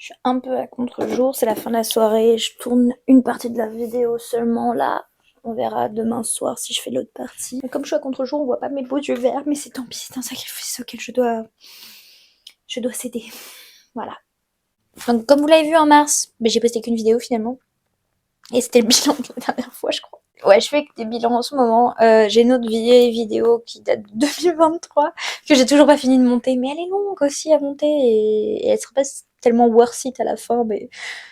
suis un peu à contre-jour, c'est la fin de la soirée, je tourne une partie de la vidéo seulement là. On verra demain soir si je fais l'autre partie. Et comme je suis à contre-jour, on voit pas mes beaux yeux verts, mais c'est tant pis, c'est un sacrifice auquel je dois céder. Voilà. Donc comme vous l'avez vu en mars, j'ai posté qu'une vidéo finalement. Et c'était le bilan de la dernière fois, je crois. Ouais, je fais que des bilans en ce moment. J'ai une autre vieille vidéo qui date de 2023 que j'ai toujours pas fini de monter, mais elle est longue aussi à monter et elle sera pas tellement worth it à la fin, mais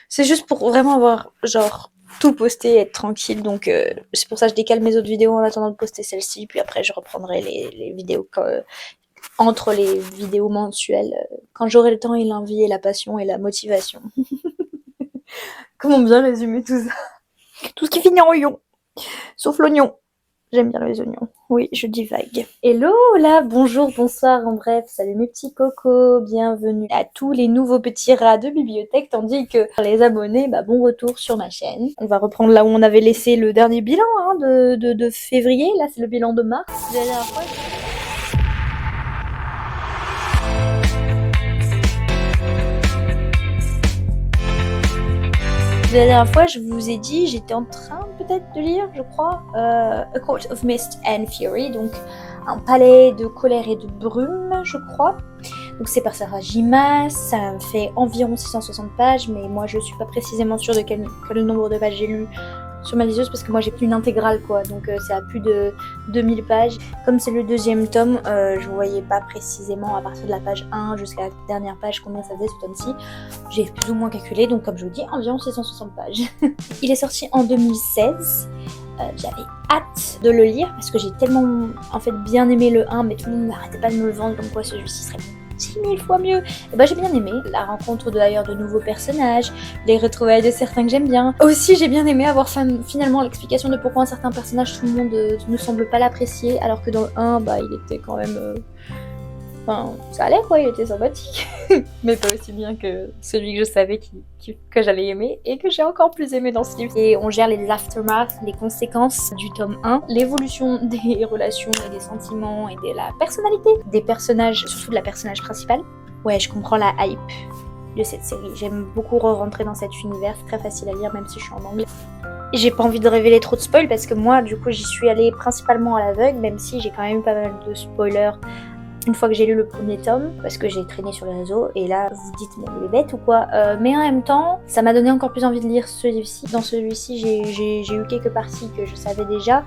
c'est juste pour vraiment avoir genre tout posté et être tranquille. Donc c'est pour ça que je décale mes autres vidéos en attendant de poster celle-ci, puis après je reprendrai les vidéos entre les vidéos mensuelles quand j'aurai le temps et l'envie et la passion et la motivation. Comment bien résumer tout ça? Tout ce qui finit en ion. Sauf l'oignon. J'aime bien les oignons. Oui, je divague. Hello là, bonjour, bonsoir, en bref, salut mes petits cocos, bienvenue à tous les nouveaux petits rats de bibliothèque, tandis que les abonnés, bon retour sur ma chaîne. On va reprendre là où on avait laissé le dernier bilan de février, là c'est le bilan de mars. La dernière fois, La dernière fois, je vous ai dit, j'étais en train peut-être de lire, je crois, A Court of Mist and Fury, donc un palais de colère et de brume, je crois. Donc c'est par Sarah J. Maas, ça me fait environ 660 pages, mais moi je suis pas précisément sûre de quel nombre de pages j'ai lu sur ma liseuse parce que moi j'ai plus une intégrale quoi, donc c'est à plus de 2000 pages. Comme c'est le deuxième tome, je voyais pas précisément à partir de la page 1 jusqu'à la dernière page combien ça faisait ce tome-ci. J'ai plus ou moins calculé, donc comme je vous dis, environ 660 pages. Il est sorti en 2016. J'avais hâte de le lire parce que j'ai tellement en fait bien aimé le 1, mais tout le monde n'arrêtait pas de me le vendre comme quoi celui-ci serait 10 000 fois mieux. Et j'ai bien aimé la rencontre d'ailleurs de nouveaux personnages, les retrouvailles de certains que j'aime bien. Aussi j'ai bien aimé avoir finalement l'explication de pourquoi un certain personnage tout le monde ne semble pas l'apprécier alors que dans le 1 il était quand même... Enfin, ça allait quoi, il était sympathique. Mais pas aussi bien que celui que je savais que j'allais aimer et que j'ai encore plus aimé dans ce livre. Et on gère les aftermaths, les conséquences du tome 1, l'évolution des relations et des sentiments et de la personnalité des personnages, surtout de la personnage principale. Ouais, je comprends la hype de cette série. J'aime beaucoup re-rentrer dans cet univers, c'est très facile à lire même si je suis en anglais. Et j'ai pas envie de révéler trop de spoil parce que moi, du coup, j'y suis allée principalement à l'aveugle, même si j'ai quand même eu pas mal de spoilers une fois que j'ai lu le premier tome, parce que j'ai traîné sur les réseaux, et là vous dites mais elle est bête ou quoi, mais en même temps ça m'a donné encore plus envie de lire celui-ci. Dans celui-ci j'ai eu quelques parties que je savais déjà,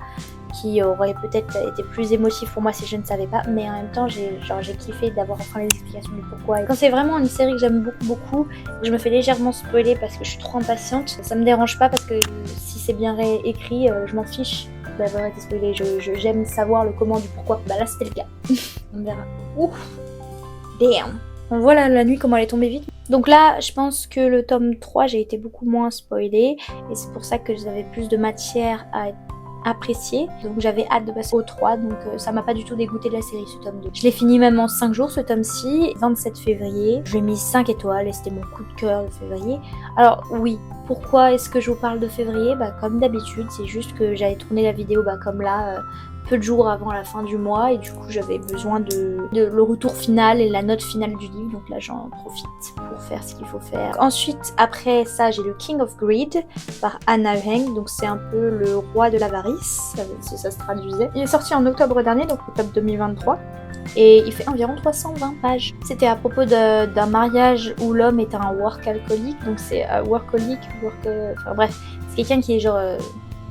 qui auraient peut-être été plus émotifs pour moi si je ne savais pas, mais en même temps j'ai kiffé d'avoir enfin les explications du pourquoi. Et quand c'est vraiment une série que j'aime beaucoup, je me fais légèrement spoiler parce que je suis trop impatiente, ça me dérange pas parce que si c'est bien écrit, je m'en fiche d'avoir été spoilée, j'aime savoir le comment du pourquoi. Là c'était le cas. On verra. Ouf, damn. On voit la nuit comment elle est tombée vite. Donc là, je pense que le tome 3, j'ai été beaucoup moins spoilée. Et c'est pour ça que j'avais plus de matière à apprécier. Donc j'avais hâte de passer au 3. Donc ça m'a pas du tout dégoûté de la série, ce tome 2. Je l'ai fini même en 5 jours, ce tome-ci. 27 février. Je lui ai mis 5 étoiles et c'était mon coup de cœur de février. Alors oui, pourquoi est-ce que je vous parle de février ? Comme d'habitude, c'est juste que j'avais tourné la vidéo comme là... peu de jours avant la fin du mois et du coup j'avais besoin de le retour final et la note finale du livre, donc là j'en profite pour faire ce qu'il faut faire. Ensuite après ça j'ai le King of Greed par Hannah Heng, donc c'est un peu le roi de l'avarice, si ça se traduisait. Il est sorti en octobre dernier, donc octobre 2023. Et il fait environ 320 pages. C'était à propos d'un mariage où l'homme est un workaholic, donc c'est enfin bref, c'est quelqu'un qui est genre...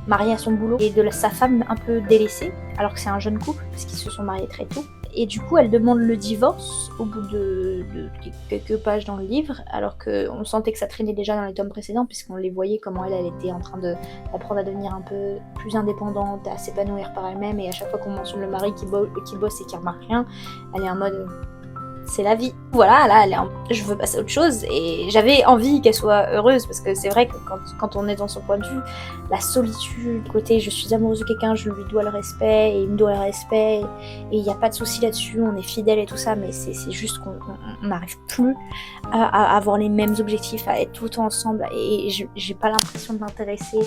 marié à son boulot et de sa femme un peu délaissée alors que c'est un jeune couple parce qu'ils se sont mariés très tôt et du coup elle demande le divorce au bout de quelques pages dans le livre alors qu'on sentait que ça traînait déjà dans les tomes précédents puisqu'on les voyait comment elle était en train d'apprendre à devenir un peu plus indépendante, à s'épanouir par elle-même et à chaque fois qu'on mentionne le mari qui bosse et qui remarque rien, elle est en mode c'est la vie. Voilà, là, je veux passer à autre chose et j'avais envie qu'elle soit heureuse parce que c'est vrai que quand on est dans son point de vue, la solitude, côté je suis amoureuse de quelqu'un, je lui dois le respect et il me doit le respect et il n'y a pas de souci là-dessus, on est fidèle et tout ça, mais c'est juste qu'on n'arrive plus à avoir les mêmes objectifs, à être tout le temps ensemble et j'ai pas l'impression de m'intéresser,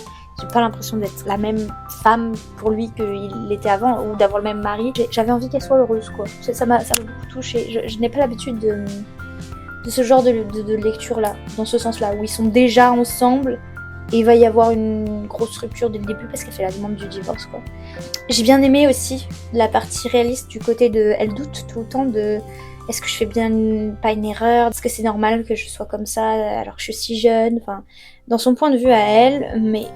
j'ai pas l'impression d'être la même femme pour lui qu'il l'était avant ou d'avoir le même mari. J'avais envie qu'elle soit heureuse quoi. Ça m'a beaucoup touchée. Je n'ai pas l'habitude de ce genre de lecture-là, dans ce sens-là, où ils sont déjà ensemble et il va y avoir une grosse rupture dès le début parce qu'elle fait la demande du divorce, quoi. J'ai bien aimé aussi la partie réaliste du côté de... Elle doute tout le temps de... Est-ce que je fais bien pas une erreur? Est-ce que c'est normal que je sois comme ça alors que je suis si jeune? Enfin, dans son point de vue à elle, mais...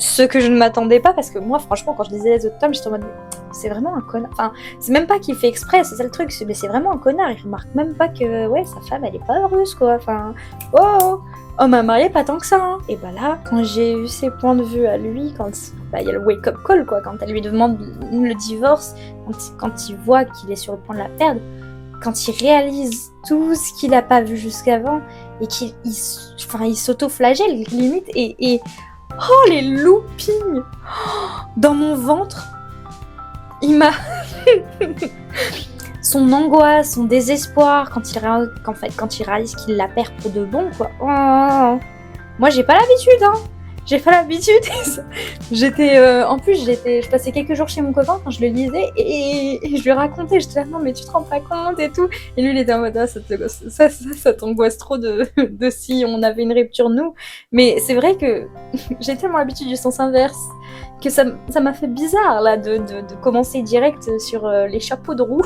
Ce que je ne m'attendais pas, parce que moi, franchement, quand je lisais les autres tomes, j'étais en mode... C'est vraiment un connard. Enfin, c'est même pas qu'il fait exprès, c'est ça le truc. Mais c'est vraiment un connard. Il remarque même pas que, ouais, sa femme, elle est pas heureuse, quoi. Enfin, oh, ma mariée, pas tant que ça, hein. Et bah là, quand j'ai eu ses points de vue à lui, quand il y a le wake-up call, quoi, quand elle lui demande le divorce, quand il voit qu'il est sur le point de la perdre, quand il réalise tout ce qu'il a pas vu jusqu'avant, et qu'il s'auto-flagelle, limite, et oh, les loopings dans mon ventre. Il m'a... Son angoisse, son désespoir quand il réalise qu'il la perd pour de bon, quoi. Oh. Moi, j'ai pas l'habitude, hein. J'ai pas l'habitude. Je passais quelques jours chez mon copain quand je le lisais et je lui racontais. J'étais là, non, mais tu te rends pas compte et tout. Et lui, il était en mode, ça t'angoisse trop de si on avait une rupture, nous. Mais c'est vrai que j'ai tellement l'habitude du sens inverse que ça m'a fait bizarre, là, de commencer direct sur les chapeaux de roue.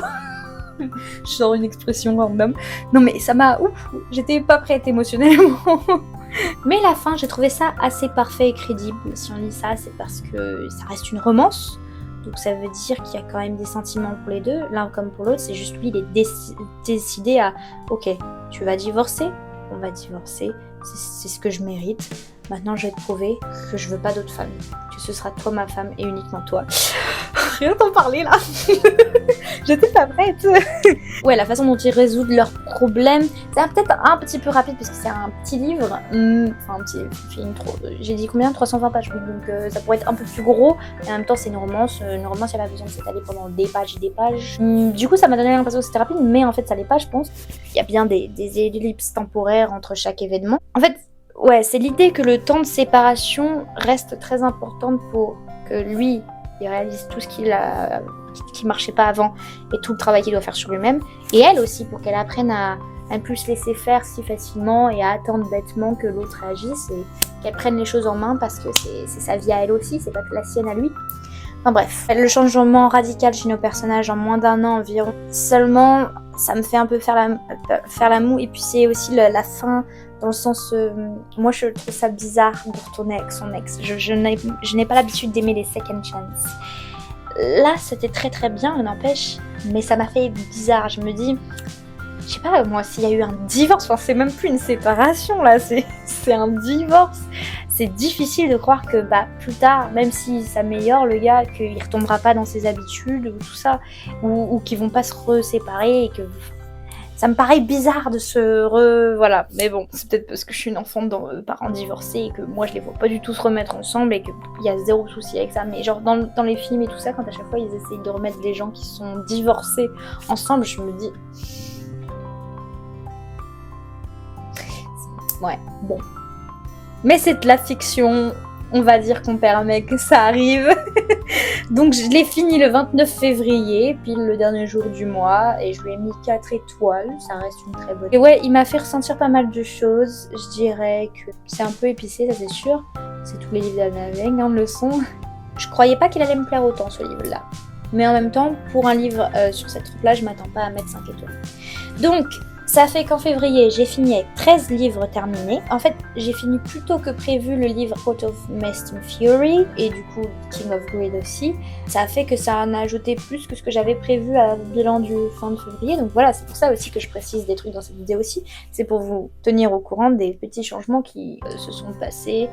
Je sors une expression random. Non, mais ça m'a... Ouf, j'étais pas prête émotionnellement. Mais la fin, j'ai trouvé ça assez parfait et crédible. Si on lit ça, c'est parce que ça reste une romance. Donc ça veut dire qu'il y a quand même des sentiments pour les deux, l'un comme pour l'autre. C'est juste lui, il est décidé à... Ok, tu vas divorcer, on va divorcer. C'est ce que je mérite. Maintenant, je vais te prouver que je veux pas d'autre femme. Que ce sera toi ma femme et uniquement toi. Rien t'en parler là. J'étais pas prête. Ouais, la façon dont ils résolvent leurs problèmes, c'est peut-être un petit peu rapide parce que c'est un petit livre. Enfin, un petit film trop. J'ai dit combien? 320 pages. Donc ça pourrait être un peu plus gros. Et en même temps, c'est une romance. Une romance, il y a pas besoin de s'étaler pendant des pages et des pages. Du coup, ça m'a donné l'impression que c'était rapide, mais en fait, ça l'est pas, je pense. Il y a bien des ellipses temporaires entre chaque événement. En fait, ouais, c'est l'idée que le temps de séparation reste très importante pour que lui, il réalise tout ce qui marchait pas avant et tout le travail qu'il doit faire sur lui-même. Et elle aussi, pour qu'elle apprenne à ne plus se laisser faire si facilement et à attendre bêtement que l'autre réagisse et qu'elle prenne les choses en main parce que c'est sa vie à elle aussi, c'est pas que la sienne à lui. Enfin bref, le changement radical chez nos personnages en moins d'1 an environ. Seulement, ça me fait un peu faire la moue. Et puis c'est aussi la fin, dans le sens... moi, je trouve ça bizarre de retourner avec son ex. Je n'ai pas l'habitude d'aimer les second chances. Là, c'était très très bien, on n'empêche. Mais ça m'a fait bizarre. Je me dis... Je sais pas, moi, s'il y a eu un divorce, enfin, c'est même plus une séparation, là. C'est un divorce. C'est difficile de croire que plus tard, même si ça s'améliore, le gars, qu'il retombera pas dans ses habitudes ou tout ça, ou qu'ils vont pas se reséparer et que... Ça me paraît bizarre de voilà. Mais bon, c'est peut-être parce que je suis une enfant de parents divorcés et que moi je les vois pas du tout se remettre ensemble et qu'il y a zéro souci avec ça. Mais genre dans les films et tout ça, quand à chaque fois ils essayent de remettre des gens qui sont divorcés ensemble, je me dis... Ouais, bon. Mais c'est de la fiction, on va dire qu'on permet que ça arrive. Donc je l'ai fini le 29 février, pile le dernier jour du mois, et je lui ai mis 4 étoiles, ça reste une très bonne... Et ouais, il m'a fait ressentir pas mal de choses, je dirais que c'est un peu épicé, ça c'est sûr. C'est tous les livres d'Anna Weng, hein, le son. Je croyais pas qu'il allait me plaire autant ce livre-là. Mais en même temps, pour un livre sur cette troupe-là, je m'attends pas à mettre 5 étoiles. Donc... Ça fait qu'en février, j'ai fini avec 13 livres terminés. En fait, j'ai fini plus tôt que prévu le livre Court of Mist and Fury et du coup King of Greed aussi. Ça a fait que ça en a ajouté plus que ce que j'avais prévu à bilan du fin de février. Donc voilà, c'est pour ça aussi que je précise des trucs dans cette vidéo aussi. C'est pour vous tenir au courant des petits changements qui se sont passés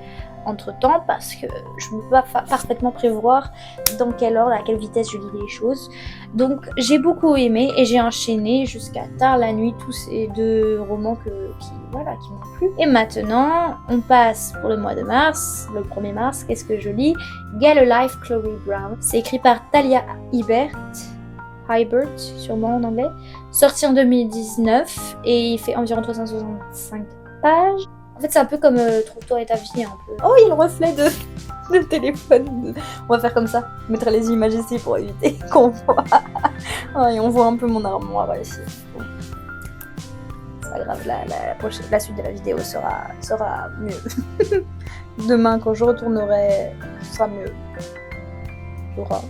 entre temps parce que je ne peux pas parfaitement prévoir dans quel ordre, à quelle vitesse je lis les choses. Donc j'ai beaucoup aimé et j'ai enchaîné jusqu'à tard la nuit tous ces 2 romans qui m'ont plu. Et maintenant, on passe pour le mois de mars, le 1er mars, qu'est-ce que je lis? Get a Life, Chloe Brown. C'est écrit par Talia Hibbert, sûrement en anglais, sorti en 2019 et il fait environ 365 pages. En fait, c'est un peu comme Trouve-toi et ta vie, un peu. Oh, il y a le reflet de téléphone. On va faire comme ça. Je mettrai les images ici pour éviter qu'on voit. Oh, et on voit un peu mon armoire ici. Bon. c'est pas grave, la suite de la vidéo sera mieux. Demain, quand je retournerai, ce sera mieux.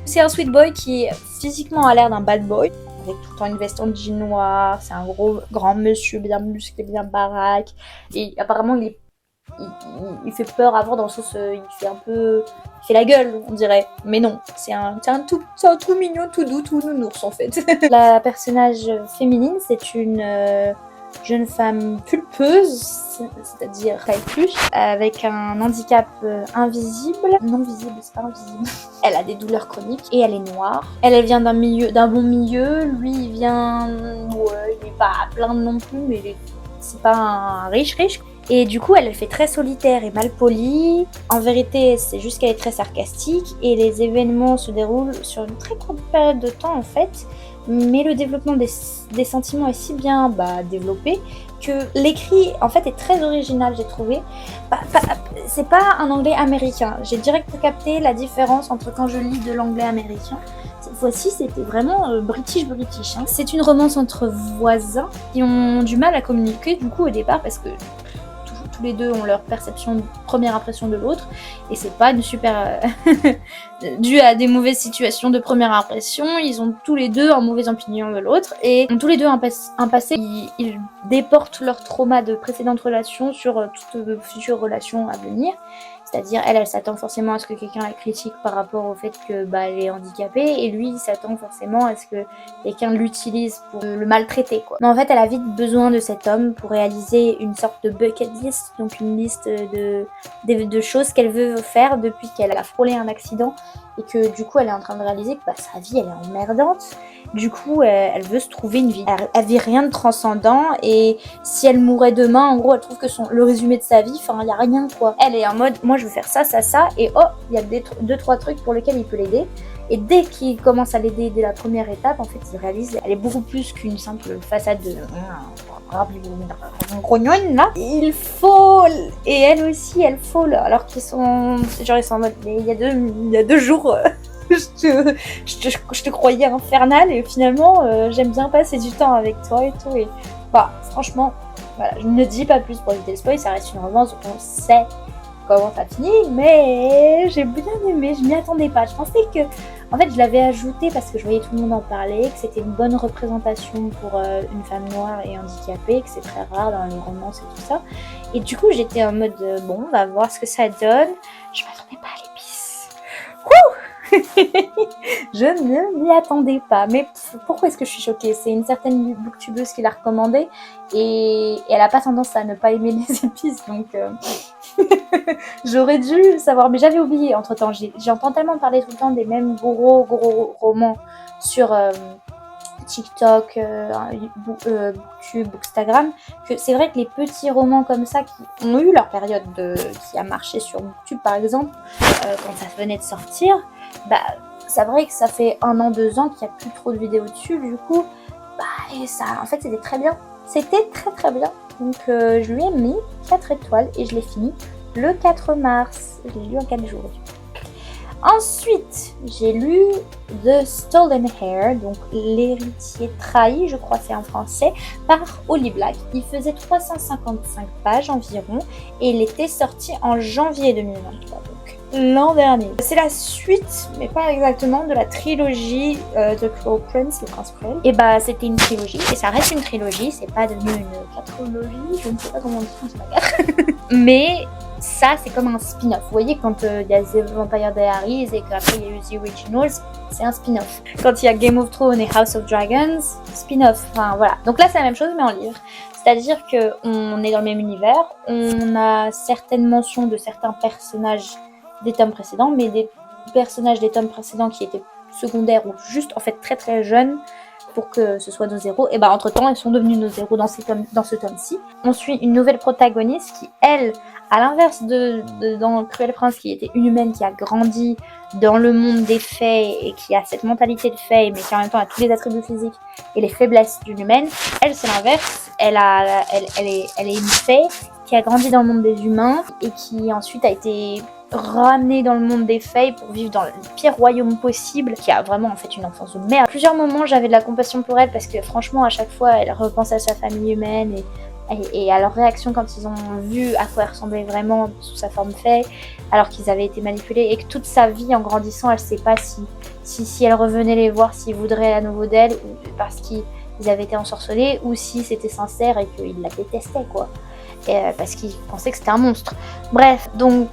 C'est un sweet boy qui physiquement a l'air d'un bad boy, avec tout le temps une veste en jean noir. C'est un grand monsieur bien musclé, bien baraque. Et apparemment, il fait peur avant dans le sens, il fait la gueule, on dirait. Mais non, c'est un tout mignon, tout doux, tout nounours en fait. La personnage féminine, c'est une jeune femme pulpeuse, c'est-à-dire taille plus, avec un handicap invisible. Non visible, c'est pas invisible. Elle a des douleurs chroniques et elle est noire. Elle vient d'un bon milieu. Lui, il vient... Ouais, il est pas plein non plus, mais c'est pas un riche. Et du coup, elle fait très solitaire et mal polie. En vérité, c'est juste qu'elle est très sarcastique. Et les événements se déroulent sur une très courte période de temps, en fait. Mais le développement des sentiments est si bien développé que l'écrit, en fait, est très original, j'ai trouvé. C'est pas un anglais américain. J'ai direct capté la différence entre quand je lis de l'anglais américain. Cette fois-ci, c'était vraiment british. Hein. C'est une romance entre voisins qui ont du mal à communiquer, du coup, au départ, parce que tous les deux ont leur première impression de l'autre, et c'est pas une super dû à des mauvaises situations de première impression. Ils ont tous les deux un mauvais opinion de l'autre et ont tous les deux un passé. Ils déportent leur trauma de précédentes relations sur toutes futures relations à venir. C'est-à-dire, elle s'attend forcément à ce que quelqu'un la critique par rapport au fait que elle est handicapée, et lui, il s'attend forcément à ce que quelqu'un l'utilise pour le maltraiter, quoi. Mais en fait, elle a vite besoin de cet homme pour réaliser une sorte de bucket list, donc une liste de choses qu'elle veut faire depuis qu'elle a frôlé un accident, et que du coup, elle est en train de réaliser que sa vie, elle est emmerdante. Du coup, elle veut se trouver une vie. Elle vit rien de transcendant, et si elle mourait demain, en gros, elle trouve que le résumé de sa vie, il y a rien, quoi. Elle est en mode, moi je veux faire ça, et il y a 2-3 trucs pour lesquels il peut l'aider. Et dès qu'il commence à l'aider dès la première étape, en fait, il réalise qu'elle est beaucoup plus qu'une simple façade de grognonne, là. Il faut, et elle aussi, elle faut, alors qu'ils sont, genre ils sont en mode, mais il y a deux jours, je te croyais infernal, et finalement, j'aime bien passer du temps avec toi et tout, et franchement, voilà, je ne dis pas plus pour éviter le spoil, ça reste une romance, on sait comment ça finit, mais j'ai bien aimé, je m'y attendais pas. Je pensais que, en fait, je l'avais ajouté parce que je voyais tout le monde en parler, que c'était une bonne représentation pour une femme noire et handicapée, que c'est très rare dans les romances et tout ça. Et du coup, j'étais en mode, bon, on va voir ce que ça donne. Je m'attendais pas à l'épice. Je ne m'y attendais pas. Mais pourquoi est-ce que je suis choquée? C'est une certaine booktubeuse qui l'a recommandé, et elle a pas tendance à ne pas aimer les épices, donc j'aurais dû savoir, mais j'avais oublié entre temps. J'entends tellement parler tout le temps des mêmes gros romans sur TikTok, Booktube, Bookstagram, que c'est vrai que les petits romans comme ça qui ont eu leur période qui a marché sur Booktube par exemple, quand ça venait de sortir, c'est vrai que ça fait 1 an, 2 ans qu'il n'y a plus trop de vidéos dessus, du coup, et ça, en fait, c'était très bien. C'était très très bien. Donc, je lui ai mis 4 étoiles et je l'ai fini le 4 mars. Je l'ai lu en 4 jours. Ensuite, j'ai lu The Stolen Heir, donc l'héritier trahi, je crois c'est en français, par Holly Black. Il faisait 355 pages environ et il était sorti en janvier 2023, donc l'an dernier. C'est la suite, mais pas exactement, de la trilogie The Cruel Prince, le prince cruel. Et c'était une trilogie, et ça reste une trilogie, c'est pas devenu une quadrologie, je ne sais pas comment on dit, c'est pas grave. Mais ça, c'est comme un spin-off. Vous voyez, quand il y a The Vampire Diaries et qu'après il y a eu The Originals, c'est un spin-off. Quand il y a Game of Thrones et House of Dragons, spin-off. Enfin, voilà. Donc là, c'est la même chose, mais en livre. C'est-à-dire qu'on est dans le même univers, on a certaines mentions de certains personnages des tomes précédents, mais des personnages des tomes précédents qui étaient secondaires ou juste, en fait, très très jeunes, pour que ce soit nos héros, et entre temps, ils sont devenus nos héros dans ce tome-ci. On suit une nouvelle protagoniste qui, elle, à l'inverse dans Cruel Prince, qui était une humaine qui a grandi dans le monde des fées et qui a cette mentalité de fée, mais qui en même temps a tous les attributs physiques et les faiblesses d'une humaine, elle, c'est l'inverse. Elle est une fée qui a grandi dans le monde des humains et qui ensuite a été ramenée dans le monde des fées pour vivre dans le pire royaume possible, qui a vraiment en fait une enfance de merde. À plusieurs moments, j'avais de la compassion pour elle parce que franchement, à chaque fois, elle repense à sa famille humaine et et à leur réaction quand ils ont vu à quoi elle ressemblait vraiment sous sa forme fée, alors qu'ils avaient été manipulés, et que toute sa vie en grandissant, elle sait pas si elle revenait les voir, s'ils voudraient à nouveau d'elle, ou parce qu'ils avaient été ensorcelés, ou si c'était sincère et qu'ils la détestaient, quoi. Parce qu'ils pensaient que c'était un monstre. Bref, donc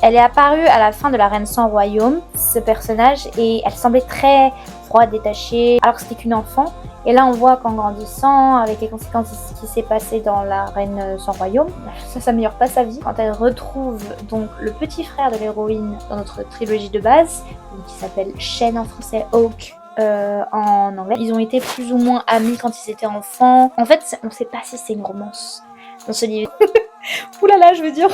elle est apparue à la fin de La Reine sans Royaume, ce personnage, et elle semblait très froide, détachée, alors que c'était qu'une enfant. Et là, on voit qu'en grandissant, avec les conséquences de ce qui s'est passé dans La Reine sans Royaume, ça s'améliore pas sa vie. Quand elle retrouve donc le petit frère de l'héroïne dans notre trilogie de base, qui s'appelle Shen en français, Hawke en anglais, ils ont été plus ou moins amis quand ils étaient enfants. En fait, on sait pas si c'est une romance dans ce livre. Ouh là là, je veux dire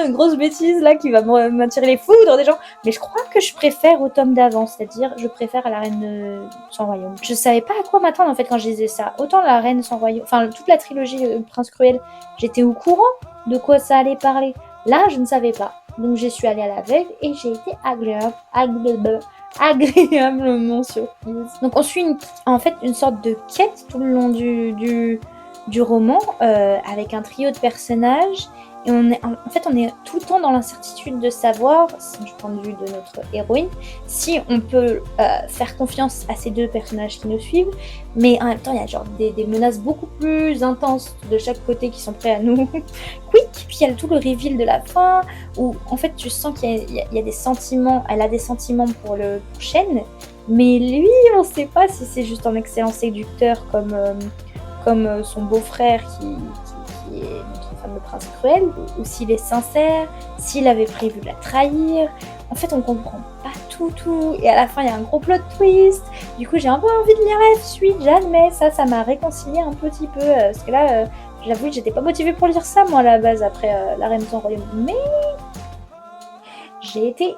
une grosse bêtise là qui va m'attirer les foudres des gens. Mais je crois que je préfère au tome d'avant, c'est-à-dire je préfère à La Reine sans Royaume. Je savais pas à quoi m'attendre en fait quand je lisais ça. Autant La Reine sans Royaume, enfin toute la trilogie Prince Cruel, j'étais au courant de quoi ça allait parler. Là, je ne savais pas. Donc j'y suis allée à l'aveugle et j'ai été agréablement surprise. Donc on suit en fait une sorte de quête tout le long du roman avec un trio de personnages et on est tout le temps dans l'incertitude de savoir, du point de vue de notre héroïne, si on peut faire confiance à ces deux personnages qui nous suivent, mais en même temps il y a genre des menaces beaucoup plus intenses de chaque côté qui sont prêts à nous quick, puis il y a tout le reveal de la fin où en fait tu sens qu'il y a des sentiments, elle a des sentiments pour Shen, mais lui on sait pas si c'est juste un excellent séducteur comme son beau-frère qui est notre fameux prince cruel, ou s'il est sincère, s'il avait prévu de la trahir. En fait, on comprend pas tout, et à la fin, il y a un gros plot twist. Du coup, j'ai un peu envie de lire la suite, j'admets. Ça m'a réconcilié un petit peu, parce que là, j'avoue que j'étais pas motivée pour lire ça, moi, à la base, après La Reine sans Royaume. Mais j'ai été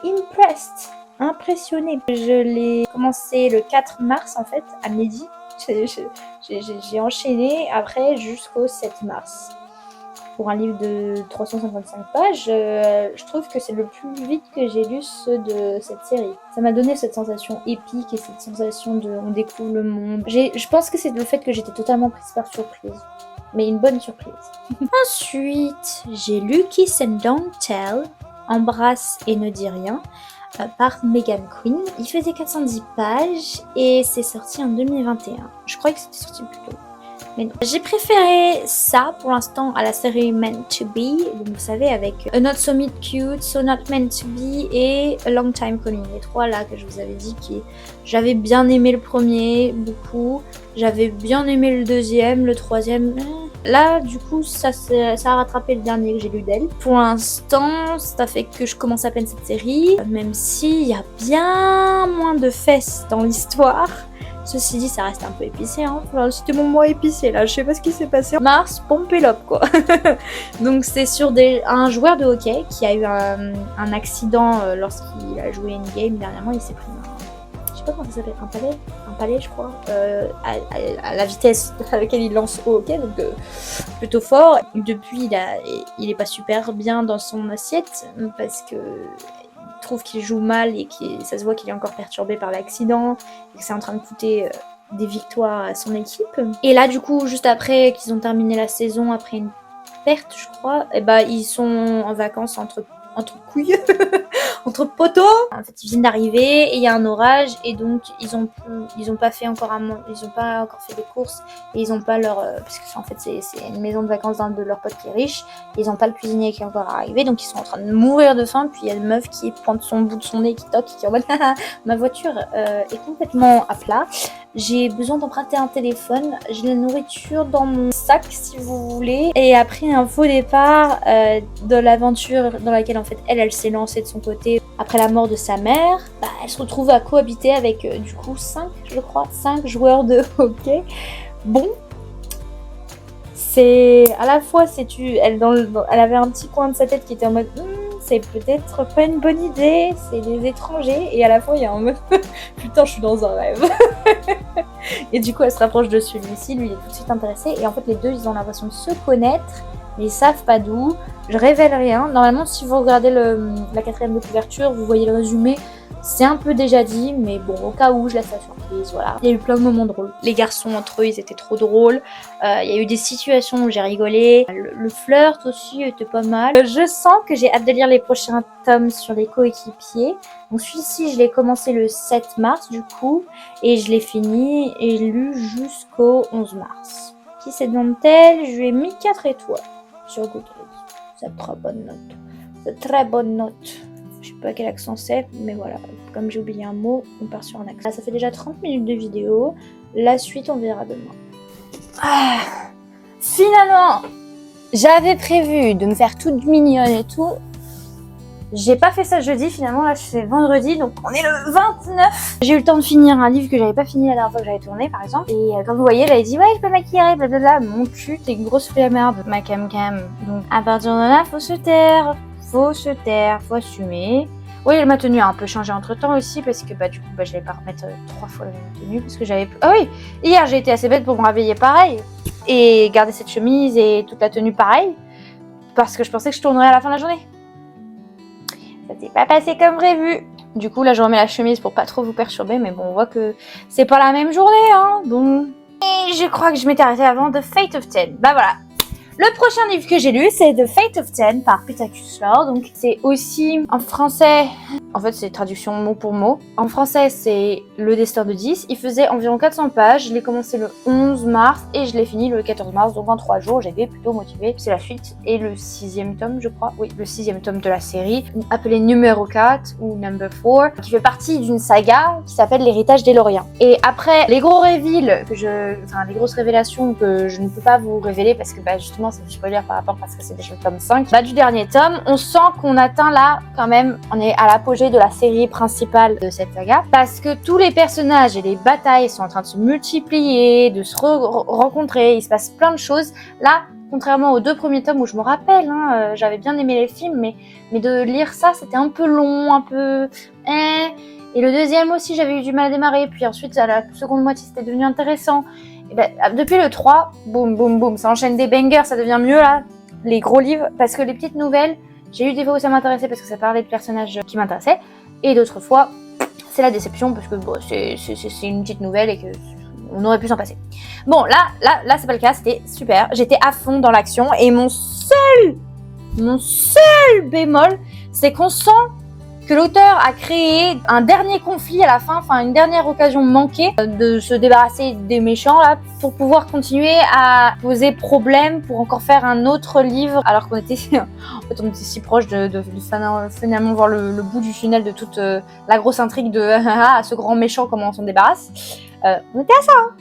impressionnée. Je l'ai commencé le 4 mars, en fait, à midi. J'ai enchaîné après jusqu'au 7 mars. Pour un livre de 355 pages, je trouve que c'est le plus vite que j'ai lu ceux de cette série. Ça m'a donné cette sensation épique et cette sensation de on découvre le monde. Je pense que c'est le fait que j'étais totalement prise par surprise. Mais une bonne surprise. Ensuite, j'ai lu Kiss and Don't Tell, Embrasse et ne dis rien, par Megan Quinn. Il faisait 410 pages et c'est sorti en 2021. Je croyais que c'était sorti plus tôt. Mais non. J'ai préféré ça pour l'instant à la série Meant to Be, donc vous savez avec A Not So Meet Cute, So Not Meant to Be et A Long Time Coming. Les trois là que je vous avais dit j'avais bien aimé le premier, beaucoup. J'avais bien aimé le deuxième, le troisième. Là, du coup, ça a rattrapé le dernier que j'ai lu d'elle. Pour l'instant, ça fait que je commence à peine cette série, même s'il y a bien moins de fesses dans l'histoire. Ceci dit, ça reste un peu épicé, hein. Enfin, c'était mon mois épicé, là. Je sais pas ce qui s'est passé. Mars, Pompélope, quoi. Donc, c'est sur un joueur de hockey qui a eu un accident lorsqu'il a joué une game dernièrement. Il s'est pris je sais pas comment ça s'appelle, un palais, je crois, à la vitesse à laquelle il lance au hockey, donc plutôt fort. Depuis, il est pas super bien dans son assiette parce que trouve qu'il joue mal et ça se voit qu'il est encore perturbé par l'accident et que c'est en train de coûter des victoires à son équipe. Et là, du coup, juste après qu'ils ont terminé la saison, après une perte, je crois, et ils sont en vacances entre couilles, entre poteaux. En fait, ils viennent d'arriver et il y a un orage et donc ils ont pas encore fait des courses et ils ont pas parce que en fait c'est une maison de vacances d'un de leurs potes qui est riche. Ils ont pas le cuisinier qui est encore arrivé, donc ils sont en train de mourir de faim. Puis il y a une meuf qui pointe son bout de son nez, qui toque, qui est en mode ma voiture est complètement à plat. J'ai besoin d'emprunter un téléphone. J'ai la nourriture dans mon sac, si vous voulez. Et après un faux départ de l'aventure dans laquelle en fait elle s'est lancée de son côté après la mort de sa mère, elle se retrouve à cohabiter avec du coup 5 joueurs de hockey. Bon, c'est à la fois elle avait un petit coin de sa tête qui était en mode c'est peut-être pas une bonne idée, c'est des étrangers, et à la fois il y a un mode putain je suis dans un rêve. Et du coup elle se rapproche de celui-ci, lui il est tout de suite intéressé, et en fait les deux ils ont l'impression de se connaître, mais ils savent pas d'où. Je révèle rien. Normalement si vous regardez la quatrième de couverture, vous voyez le résumé, C'est un peu déjà dit, mais bon, au cas où, je laisse la surprise, voilà. Il y a eu plein de moments drôles. Les garçons entre eux, ils étaient trop drôles. Il y a eu des situations où j'ai rigolé. Le flirt aussi était pas mal. Je sens que j'ai hâte de lire les prochains tomes sur les coéquipiers. Donc celui-ci, je l'ai commencé le 7 mars du coup, et je l'ai fini et lu jusqu'au 11 mars. Qui c'est demande-t-elle? Je lui ai mis 4 étoiles sur Goodreads. C'est une très bonne note. C'est très bonne note. Je sais pas quel accent c'est, mais voilà, comme j'ai oublié un mot, on part sur un accent. Ça fait déjà 30 minutes de vidéo, la suite on verra demain. Ah, finalement, j'avais prévu de me faire toute mignonne et tout. J'ai pas fait ça jeudi, finalement là je fais vendredi, donc on est le 29. J'ai eu le temps de finir un livre que j'avais pas fini la dernière fois que j'avais tourné par exemple. Et comme vous voyez, j'avais dit ouais je peux maquiller, blablabla, mon cul t'es une grosse flemmarde, ma cam. Donc à partir de là, faut se taire. Faut se taire, faut assumer. Oui, ma tenue a un peu changé entre temps aussi parce que du coup je vais pas remettre 3 fois la même tenue parce que j'avais... Ah oui, hier j'ai été assez bête pour me réveiller pareil et garder cette chemise et toute la tenue pareil parce que je pensais que je tournerais à la fin de la journée. Ça s'est pas passé comme prévu. Du coup là je remets la chemise pour pas trop vous perturber, mais bon on voit que c'est pas la même journée hein. Bon. Et je crois que je m'étais arrêtée avant The Fate of Ten. Bah voilà. Le prochain livre que j'ai lu, c'est The Fate of Ten par Peter Kussler. Donc c'est aussi en français, en fait c'est traduction mot pour mot. En français c'est Le Destin de 10. Il faisait environ 400 pages. Je l'ai commencé le 11 mars et je l'ai fini le 14 mars. Donc en 3 jours, j'étais plutôt motivée. C'est la suite et le 6e tome, je crois. Oui, le 6e tome de la série, appelé numéro 4 ou number 4, qui fait partie d'une saga qui s'appelle L'Héritage des Loriens. Et après les gros reveals les grosses révélations que je ne peux pas vous révéler parce que justement c'est du spoiler par rapport parce que c'est déjà le tome 5 du dernier tome, on sent qu'on atteint là quand même, on est à l'apogée de la série principale de cette saga parce que tous les personnages et les batailles sont en train de se multiplier, de se rencontrer, il se passe plein de choses là. Contrairement aux 2 premiers tomes où je me rappelle, j'avais bien aimé les films, mais de lire ça c'était un peu long, un peu et le deuxième aussi j'avais eu du mal à démarrer, puis ensuite à la seconde moitié c'était devenu intéressant. Et depuis le 3, boum boum boum, ça enchaîne des bangers, ça devient mieux là, les gros livres, parce que les petites nouvelles, j'ai eu des fois où ça m'intéressait parce que ça parlait de personnages qui m'intéressaient, et d'autres fois c'est la déception parce que c'est une petite nouvelle et que on aurait pu s'en passer. Bon là c'est pas le cas, c'était super, j'étais à fond dans l'action et mon seul bémol, c'est qu'on sent que l'auteur a créé un dernier conflit à la fin, une dernière occasion manquée de se débarrasser des méchants là, pour pouvoir continuer à poser problème pour encore faire un autre livre, alors qu'on était, on était si proche de finalement voir le bout du tunnel de toute la grosse intrigue de ce grand méchant, comment on s'en débarrasse. On était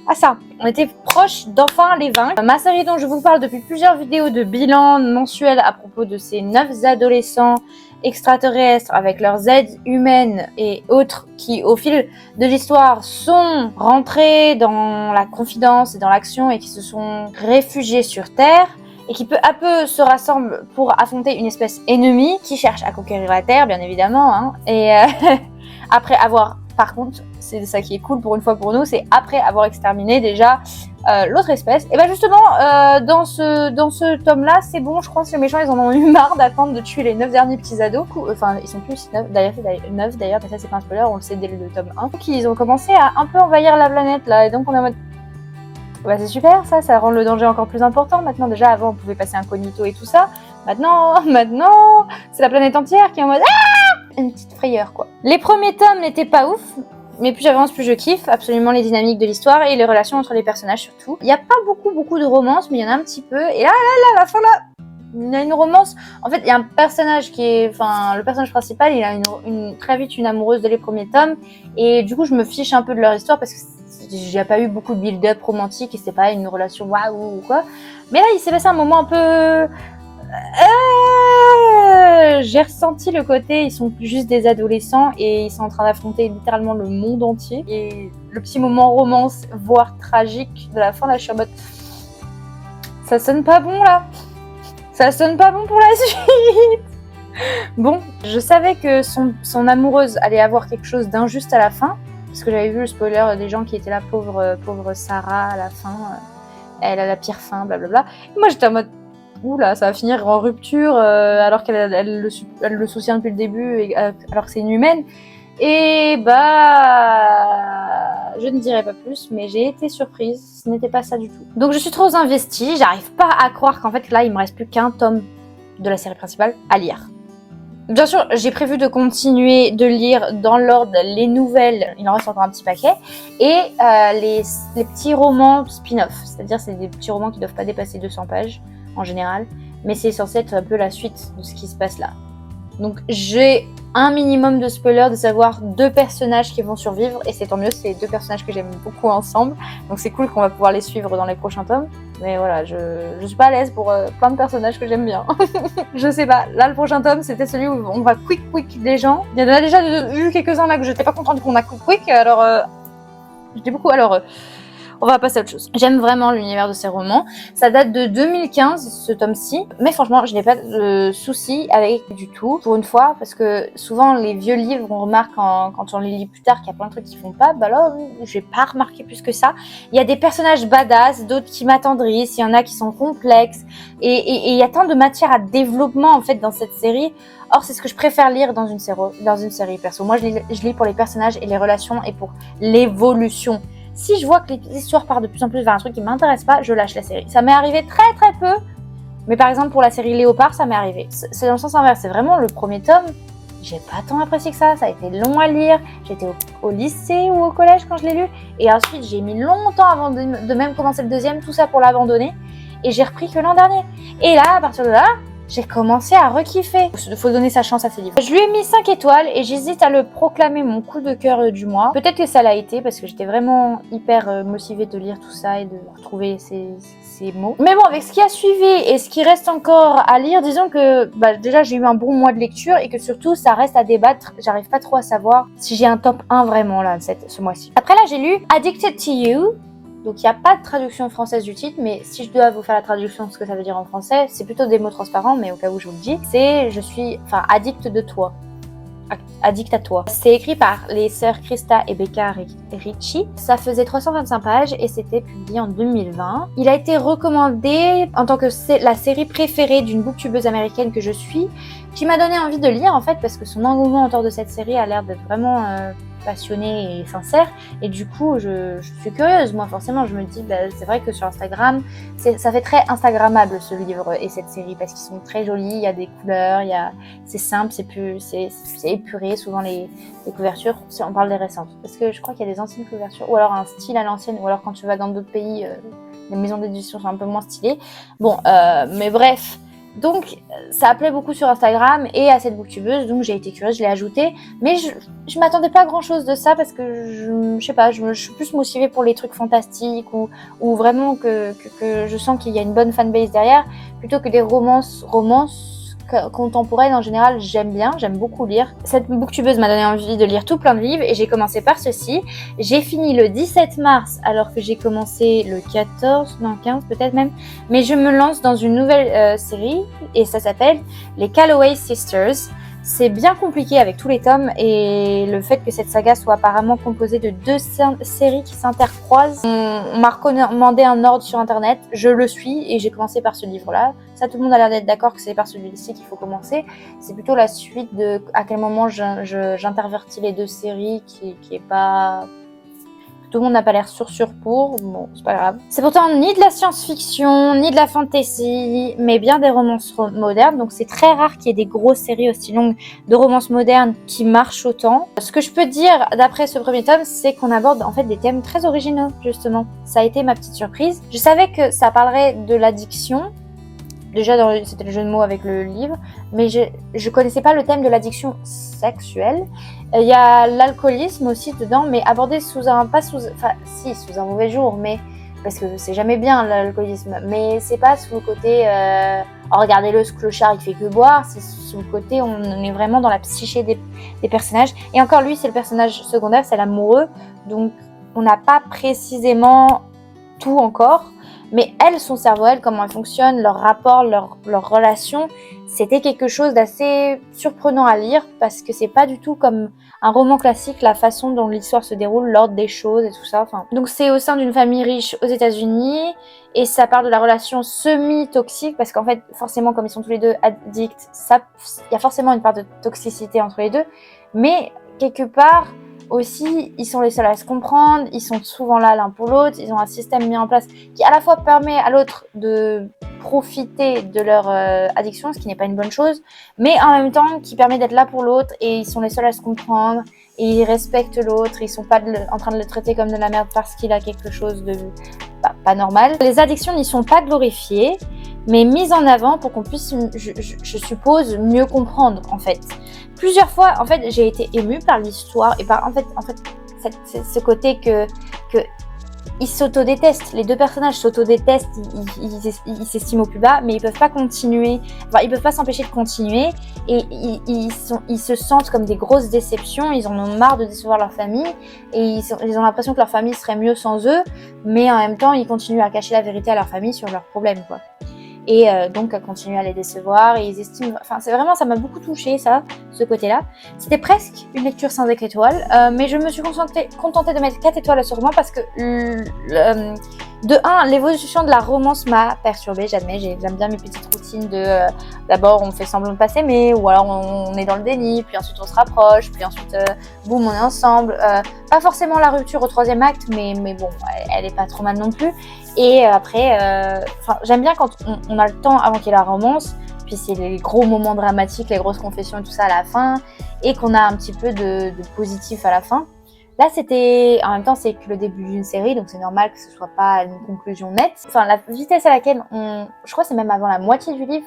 à ça. On était proche d'enfin les vaincre. Ma série dont je vous parle depuis plusieurs vidéos de bilan mensuel à propos de ces 9 adolescents extraterrestres avec leurs aides humaines et autres qui, au fil de l'histoire, sont rentrés dans la confidence et dans l'action et qui se sont réfugiés sur Terre et qui peu à peu se rassemblent pour affronter une espèce ennemie qui cherche à conquérir la Terre, bien évidemment. Et après avoir, par contre, c'est ça qui est cool pour une fois pour nous, c'est après avoir exterminé déjà l'autre espèce. Et justement, dans ce tome-là, c'est bon, je crois que les méchants, ils en ont eu marre d'attendre de tuer les 9 derniers petits ados. Enfin, ils sont plus 9, d'ailleurs, c'est 9 d'ailleurs, mais ça c'est pas un spoiler, on le sait dès le tome 1. Donc ils ont commencé à un peu envahir la planète là, et donc on est en mode... c'est super ça rend le danger encore plus important. Maintenant déjà, avant on pouvait passer incognito et tout ça. Maintenant, c'est la planète entière qui est en mode... une petite frayeur quoi. Les premiers tomes n'étaient pas ouf, mais plus j'avance, plus je kiffe absolument les dynamiques de l'histoire et les relations entre les personnages surtout. Il n'y a pas beaucoup de romance, mais il y en a un petit peu. Et là, à la fin là, il y a une romance. En fait, il y a un personnage qui est... le personnage principal, il a très vite une amoureuse dès les premiers tomes. Et du coup, je me fiche un peu de leur histoire parce que j'ai pas eu beaucoup de build-up romantique et c'était pas une relation waouh ou quoi. Mais là, il s'est passé un moment un peu... j'ai ressenti le côté, ils sont juste des adolescents et ils sont en train d'affronter littéralement le monde entier. Et le petit moment romance, voire tragique de la fin, là je suis en mode... ça sonne pas bon là. Ça sonne pas bon pour la suite. Bon, je savais que son amoureuse allait avoir quelque chose d'injuste à la fin, parce que j'avais vu le spoiler des gens qui étaient là, pauvre Sarah à la fin, elle a la pire fin, blablabla. Et moi j'étais en mode... oula, ça va finir en rupture alors qu'elle le soutient depuis le début, alors que c'est une humaine. Et bah, je ne dirai pas plus, mais j'ai été surprise, ce n'était pas ça du tout. Donc je suis trop investie, j'arrive pas à croire qu'en fait là il me reste plus qu'un tome de la série principale à lire. Bien sûr, j'ai prévu de continuer de lire dans l'ordre les nouvelles, il en reste encore un petit paquet, et les petits romans spin-off, c'est-à-dire c'est des petits romans qui ne doivent pas dépasser 200 pages en général, mais c'est censé être un peu la suite de ce qui se passe là. Donc j'ai un minimum de spoiler de savoir 2 personnages qui vont survivre, et c'est tant mieux, c'est 2 personnages que j'aime beaucoup ensemble, donc c'est cool qu'on va pouvoir les suivre dans les prochains tomes. Mais voilà, je suis pas à l'aise pour plein de personnages que j'aime bien. Je sais pas, là le prochain tome c'était celui où on va quick les gens. Il y en a déjà vu quelques-uns là que j'étais pas contente qu'on a quick, alors j'étais beaucoup on va passer à autre chose. J'aime vraiment l'univers de ces romans. Ça date de 2015, ce tome-ci. Mais franchement, je n'ai pas de soucis avec du tout, pour une fois, parce que souvent, les vieux livres, on remarque quand on les lit plus tard qu'il y a plein de trucs qui font pas. Bah là, j'ai pas remarqué plus que ça. Il y a des personnages badass, d'autres qui m'attendrissent, il y en a qui sont complexes. Et il y a tant de matière à développement, en fait, dans cette série. Or, c'est ce que je préfère lire dans une série perso. Moi, je lis pour les personnages et les relations et pour l'évolution. Si je vois que les histoires partent de plus en plus vers un truc qui m'intéresse pas, je lâche la série. Ça m'est arrivé très très peu, mais par exemple pour la série Léopard, ça m'est arrivé. C'est dans le sens inverse, c'est vraiment le premier tome. J'ai pas tant apprécié que ça a été long à lire. J'étais au lycée ou au collège quand je l'ai lu, et ensuite j'ai mis longtemps avant de même commencer le deuxième, tout ça pour l'abandonner, et j'ai repris que l'an dernier. Et là, à partir de là, j'ai commencé à rekiffer. Faut donner sa chance à ces livres. Je lui ai mis 5 étoiles et j'hésite à le proclamer mon coup de cœur du mois. Peut-être que ça l'a été parce que j'étais vraiment hyper motivée de lire tout ça et de retrouver ces mots. Mais bon, avec ce qui a suivi et ce qui reste encore à lire, disons que déjà j'ai eu un bon mois de lecture et que surtout ça reste à débattre. J'arrive pas trop à savoir si j'ai un top 1 vraiment là ce mois-ci. Après là, j'ai lu Addicted to You. Donc il n'y a pas de traduction française du titre, mais si je dois vous faire la traduction de ce que ça veut dire en français, c'est plutôt des mots transparents, mais au cas où je vous le dis, c'est addict de toi. Addict à toi. C'est écrit par les sœurs Krista et Becca Ricci. Ça faisait 325 pages et c'était publié en 2020. Il a été recommandé en tant que la série préférée d'une booktubeuse américaine que je suis, qui m'a donné envie de lire en fait parce que son engouement autour de cette série a l'air d'être vraiment passionné et sincère, et du coup je suis curieuse. Moi forcément je me dis c'est vrai que sur Instagram ça fait très instagrammable ce livre et cette série parce qu'ils sont très jolis, il y a des couleurs, c'est simple, c'est épuré souvent les couvertures. Si on parle des récentes, parce que je crois qu'il y a des anciennes couvertures ou alors un style à l'ancienne, ou alors quand tu vas dans d'autres pays les maisons d'édition sont un peu moins stylées. Bon mais bref. Donc, ça appelait beaucoup sur Instagram et à cette booktubeuse, donc j'ai été curieuse, je l'ai ajoutée. Mais je m'attendais pas à grand chose de ça parce que je sais pas, je suis plus motivée pour les trucs fantastiques ou vraiment que je sens qu'il y a une bonne fanbase derrière, plutôt que des romances contemporaine en général. J'aime beaucoup lire. Cette booktubeuse m'a donné envie de lire tout plein de livres et j'ai commencé par ceci. J'ai fini le 17 mars alors que j'ai commencé le 15 peut-être même, mais je me lance dans une nouvelle série et ça s'appelle les Calloway Sisters. C'est bien compliqué avec tous les tomes et le fait que cette saga soit apparemment composée de 2 séries qui s'intercroisent. On m'a recommandé un ordre sur internet, je le suis et j'ai commencé par ce livre-là. Ça, tout le monde a l'air d'être d'accord que c'est par celui-ci qu'il faut commencer. C'est plutôt la suite de à quel moment j'intervertis les 2 séries qui est pas... Tout le monde n'a pas l'air sûr pour, bon, c'est pas grave. C'est pourtant ni de la science-fiction, ni de la fantasy, mais bien des romances modernes. Donc c'est très rare qu'il y ait des grosses séries aussi longues de romances modernes qui marchent autant. Ce que je peux dire d'après ce premier tome, c'est qu'on aborde en fait des thèmes très originaux, justement. Ça a été ma petite surprise. Je savais que ça parlerait de l'addiction. Déjà, c'était le jeu de mots avec le livre, mais je connaissais pas le thème de l'addiction sexuelle. Il y a l'alcoolisme aussi dedans, mais abordé sous un mauvais jour, mais parce que c'est jamais bien l'alcoolisme, mais c'est pas sous le côté oh, regardez-le, ce clochard il fait que boire, c'est sous le côté on est vraiment dans la psyché des personnages. Et encore lui, c'est le personnage secondaire, c'est l'amoureux, donc on n'a pas précisément tout encore. Mais elle, son cerveau, elle, comment elle fonctionne, leur rapport, leur relation, c'était quelque chose d'assez surprenant à lire parce que c'est pas du tout comme un roman classique, la façon dont l'histoire se déroule, l'ordre des choses et tout ça. Enfin, donc c'est au sein d'une famille riche aux États-Unis et ça parle de la relation semi-toxique parce qu'en fait, forcément, comme ils sont tous les deux addicts, il y a forcément une part de toxicité entre les deux. Mais quelque part, aussi, ils sont les seuls à se comprendre, ils sont souvent là l'un pour l'autre, ils ont un système mis en place qui à la fois permet à l'autre de profiter de leur addiction, ce qui n'est pas une bonne chose, mais en même temps qui permet d'être là pour l'autre et ils sont les seuls à se comprendre et ils respectent l'autre, ils sont pas en train de le traiter comme de la merde parce qu'il a quelque chose de pas normal. Les addictions n'y sont pas glorifiées, mais mises en avant pour qu'on puisse, je suppose, mieux comprendre en fait. Plusieurs fois, en fait, j'ai été émue par l'histoire et par, en fait, ce côté que ils s'autodétestent. Les deux personnages s'autodétestent, ils s'estiment au plus bas, mais ils peuvent pas continuer. Enfin, ils peuvent pas s'empêcher de continuer et ils se sentent comme des grosses déceptions. Ils en ont marre de décevoir leur famille et ils ont l'impression que leur famille serait mieux sans eux, mais en même temps, ils continuent à cacher la vérité à leur famille sur leurs problèmes, quoi. Et donc à continuer à les décevoir et ils estiment, enfin c'est vraiment, ça m'a beaucoup touchée ça, ce côté-là. C'était presque une lecture sans étoiles, mais je me suis contentée de mettre 4 étoiles à ce roman parce que de 1, l'évolution de la romance m'a perturbée, j'admets, j'aime bien mes petites routines de d'abord on fait semblant de pas s'aimer, ou alors on est dans le déni, puis ensuite on se rapproche, puis ensuite boum on est ensemble, pas forcément la rupture au 3e acte, mais bon, elle est pas trop mal non plus. Et après, j'aime bien quand on a le temps avant qu'il y ait la romance, puis c'est les gros moments dramatiques, les grosses confessions et tout ça à la fin, et qu'on a un petit peu de positif à la fin. Là, en même temps, c'est que le début d'une série, donc c'est normal que ce soit pas une conclusion nette. Enfin, la vitesse à laquelle je crois que c'est même avant la moitié du livre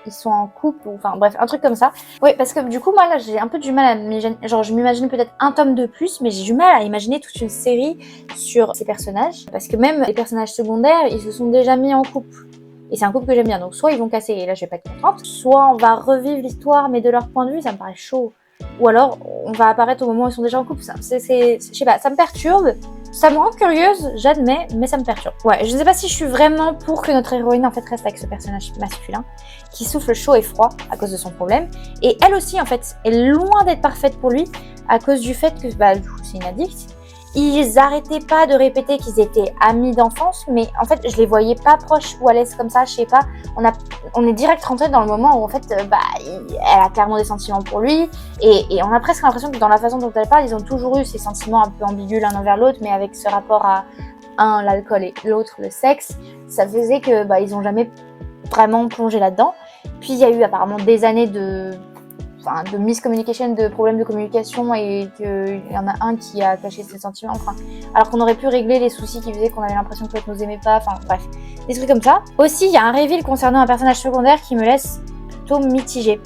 qu'ils sont en couple, ou enfin bref, un truc comme ça. Oui, parce que du coup, moi là, j'ai un peu du mal à genre, je m'imagine peut-être un tome de plus, mais j'ai du mal à imaginer toute une série sur ces personnages, parce que même les personnages secondaires, ils se sont déjà mis en couple. Et c'est un couple que j'aime bien, donc soit ils vont casser, et là je vais pas être contente, soit on va revivre l'histoire, mais de leur point de vue, ça me paraît chaud. Ou alors, on va apparaître au moment où ils sont déjà en couple. Je sais pas, ça me perturbe. Ça me rend curieuse, j'admets, mais ça me perturbe. Ouais, je ne sais pas si je suis vraiment pour que notre héroïne en fait reste avec ce personnage masculin qui souffle chaud et froid à cause de son problème. Et elle aussi, en fait, est loin d'être parfaite pour lui à cause du fait que, du coup, c'est une addict. Ils arrêtaient pas de répéter qu'ils étaient amis d'enfance, mais en fait, je les voyais pas proches ou à l'aise comme ça, je sais pas. On est direct rentré dans le moment où en fait, elle a clairement des sentiments pour lui, et on a presque l'impression que dans la façon dont elle parle, ils ont toujours eu ces sentiments un peu ambigus l'un envers l'autre, mais avec ce rapport à l'alcool et l'autre, le sexe, ça faisait que ils ont jamais vraiment plongé là-dedans. Puis il y a eu apparemment des années de miscommunication, de problèmes de communication, et qu'il y en a un qui a caché ses sentiments, alors qu'on aurait pu régler les soucis qui faisaient qu'on avait l'impression que l'autre nous aimait pas, bref, des trucs comme ça. Aussi, il y a un reveal concernant un personnage secondaire qui me laisse plutôt mitigée.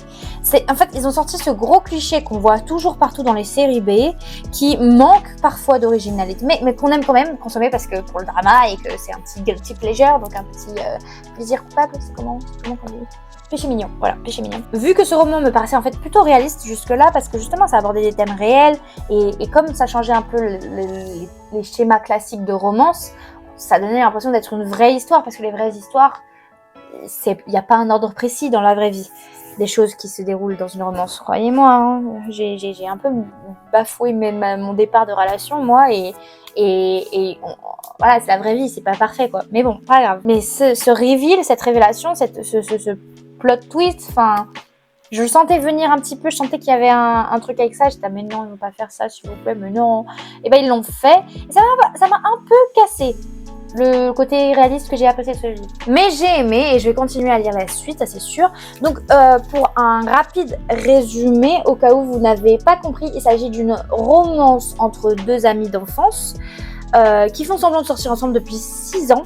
En fait, ils ont sorti ce gros cliché qu'on voit toujours partout dans les séries B, qui manque parfois d'originalité, mais qu'on aime quand même consommer parce que pour le drama et que c'est un petit guilty pleasure, donc un petit plaisir coupable, c'est comment on dit ? Péché mignon, voilà, péché mignon. Vu que ce roman me paraissait en fait plutôt réaliste jusque-là, parce que justement ça abordait des thèmes réels, et comme ça changeait un peu les schémas classiques de romance, ça donnait l'impression d'être une vraie histoire, parce que les vraies histoires, il n'y a pas un ordre précis dans la vraie vie. Des choses qui se déroulent dans une romance, croyez-moi, hein, j'ai un peu bafoué mon départ de relation, moi, voilà, c'est la vraie vie, c'est pas parfait, quoi. Mais bon, pas grave. Mais ce reveal, cette révélation, ce plot twist, je le sentais venir un petit peu, je sentais qu'il y avait un truc avec ça. J'étais mais non, ils vont pas faire ça, s'il vous plaît, mais non. Et ils l'ont fait. Et ça m'a un peu cassé le côté réaliste que j'ai apprécié de ce livre. Mais j'ai aimé et je vais continuer à lire la suite, ça c'est sûr. Donc pour un rapide résumé, au cas où vous n'avez pas compris, il s'agit d'une romance entre deux amis d'enfance qui font semblant de sortir ensemble depuis 6 ans,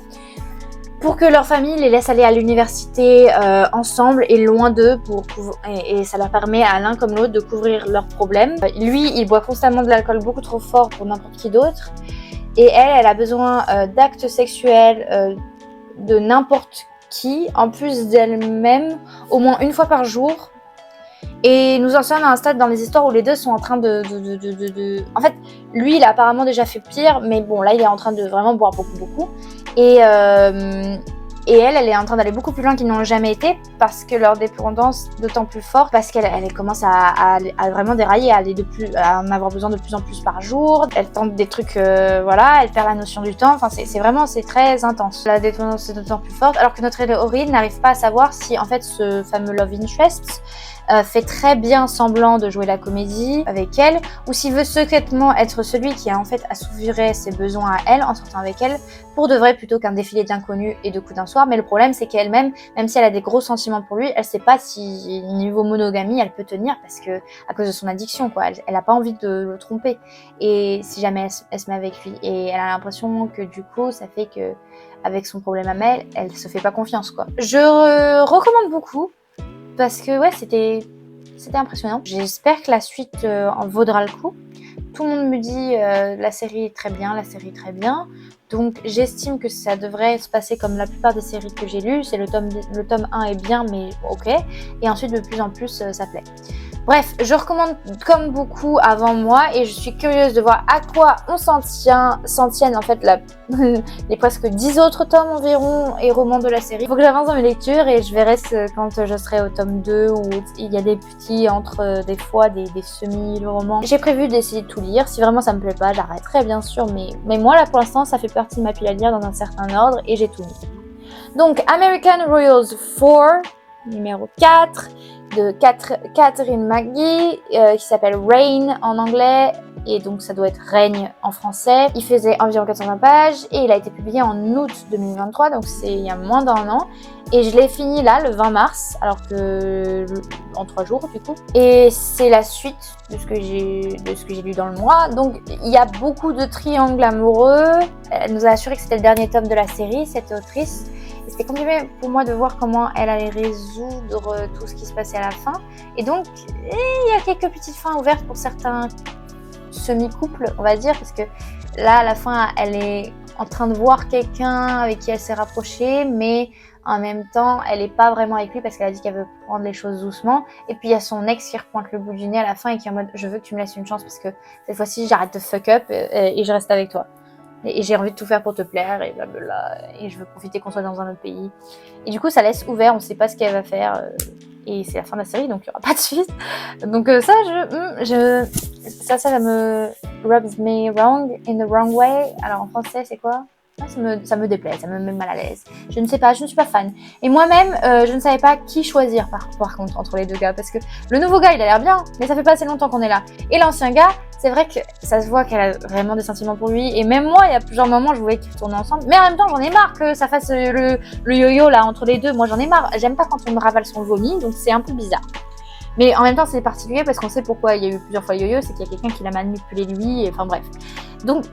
pour que leur famille les laisse aller à l'université ensemble et loin d'eux, et ça leur permet à l'un comme l'autre de couvrir leurs problèmes. Lui, il boit constamment de l'alcool beaucoup trop fort pour n'importe qui d'autre, et elle a besoin d'actes sexuels de n'importe qui, en plus d'elle-même, au moins une fois par jour. Et nous en sommes à un stade dans les histoires où les deux sont en train de... En fait, lui, il a apparemment déjà fait pire, mais bon, là, il est en train de vraiment boire beaucoup. Et Et elle est en train d'aller beaucoup plus loin qu'ils n'ont jamais été parce que leur dépendance d'autant plus forte, parce qu'elle commence à vraiment dérailler, à en avoir besoin de plus en plus par jour. Elle tente des trucs, voilà, elle perd la notion du temps. Enfin, c'est très intense. La dépendance est d'autant plus forte, alors que notre héroïne n'arrive pas à savoir si en fait ce fameux love interest fait très bien semblant de jouer la comédie avec elle, ou s'il veut secrètement être celui qui a en fait assouvirait ses besoins à elle en sortant avec elle pour de vrai plutôt qu'un défilé d'inconnus et de coups d'un soir. Mais le problème c'est qu'elle-même, même si elle a des gros sentiments pour lui, elle sait pas si niveau monogamie elle peut tenir parce que à cause de son addiction quoi, elle a pas envie de le tromper et si jamais elle se met avec lui et elle a l'impression que du coup ça fait que avec son problème à Mel, elle se fait pas confiance quoi. Je recommande beaucoup. Parce que ouais, c'était impressionnant. J'espère que la suite en vaudra le coup. Tout le monde me dit la série est très bien. Donc j'estime que ça devrait se passer comme la plupart des séries que j'ai lues. C'est le tome 1 est bien, mais ok. Et ensuite, de plus en plus, ça plaît. Bref, je recommande comme beaucoup avant moi et je suis curieuse de voir à quoi on s'en tiennent en fait les presque 10 autres tomes environ et romans de la série. Il faut que j'avance dans mes lectures et je verrai quand je serai au tome 2 où il y a des petits entre des fois des semi-romans. J'ai prévu d'essayer de tout lire. Si vraiment ça me plaît pas, j'arrêterai bien sûr, mais moi là pour l'instant ça fait partie de ma pile à lire dans un certain ordre et j'ai tout mis. Donc American Royals 4, numéro 4. De Catherine McGee qui s'appelle Reign en anglais et donc ça doit être Règne en français. Il faisait environ 420 pages et il a été publié en août 2023 donc c'est il y a moins d'un an et je l'ai fini là le 20 mars alors que en 3 jours du coup et c'est la suite de ce que j'ai lu dans le mois. Donc il y a beaucoup de triangles amoureux. Elle nous a assuré que c'était le dernier tome de la série, cette autrice. C'était compliqué pour moi de voir comment elle allait résoudre tout ce qui se passait à la fin. Et donc, il y a quelques petites fins ouvertes pour certains semi-couples, on va dire, parce que là, à la fin, elle est en train de voir quelqu'un avec qui elle s'est rapprochée, mais en même temps, elle n'est pas vraiment avec lui parce qu'elle a dit qu'elle veut prendre les choses doucement. Et puis, il y a son ex qui repointe le bout du nez à la fin et qui est en mode « Je veux que tu me laisses une chance parce que cette fois-ci, j'arrête de fuck up et je reste avec toi. » Et j'ai envie de tout faire pour te plaire et blablabla. Et je veux profiter qu'on soit dans un autre pays. Et du coup, ça laisse ouvert. On ne sait pas ce qu'elle va faire. Et c'est la fin de la série, donc il n'y aura pas de suite. Donc ça me rubs me wrong in the wrong way. Alors en français, c'est quoi ? Ça me déplaît, ça me met mal à l'aise. Je ne sais pas, je ne suis pas fan. Et moi-même, je ne savais pas qui choisir par contre entre les deux gars. Parce que le nouveau gars, il a l'air bien, mais ça fait pas assez longtemps qu'on est là. Et l'ancien gars, c'est vrai que ça se voit qu'elle a vraiment des sentiments pour lui. Et même moi, il y a plusieurs moments, je voulais qu'ils tournent ensemble. Mais en même temps, j'en ai marre que ça fasse le yo-yo là entre les deux. Moi, j'en ai marre. J'aime pas quand on me ravale son vomi, donc c'est un peu bizarre. Mais en même temps, c'est particulier parce qu'on sait pourquoi il y a eu plusieurs fois yo-yo. C'est qu'il y a quelqu'un qui l'a manipulé lui. Et, enfin bref. Donc,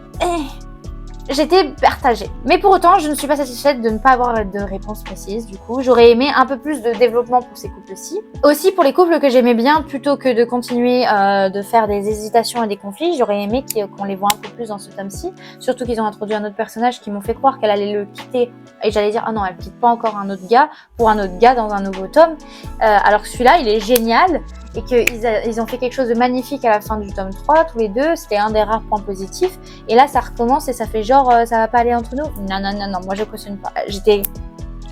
j'étais partagée. Mais pour autant, je ne suis pas satisfaite de ne pas avoir de réponse précise. Du coup, j'aurais aimé un peu plus de développement pour ces couples-ci. Aussi, pour les couples que j'aimais bien, plutôt que de continuer de faire des hésitations et des conflits, j'aurais aimé qu'on les voit un peu plus dans ce tome-ci. Surtout qu'ils ont introduit un autre personnage qui m'ont fait croire qu'elle allait le quitter. Et j'allais dire, ah non, elle quitte pas encore un autre gars pour un autre gars dans un nouveau tome. Alors que celui-là, il est génial. Et qu'ils ont fait quelque chose de magnifique à la fin du tome 3, tous les deux. C'était un des rares points positifs. Et là, ça recommence et ça fait genre, ça va pas aller entre nous. Non, moi je cautionne pas. J'étais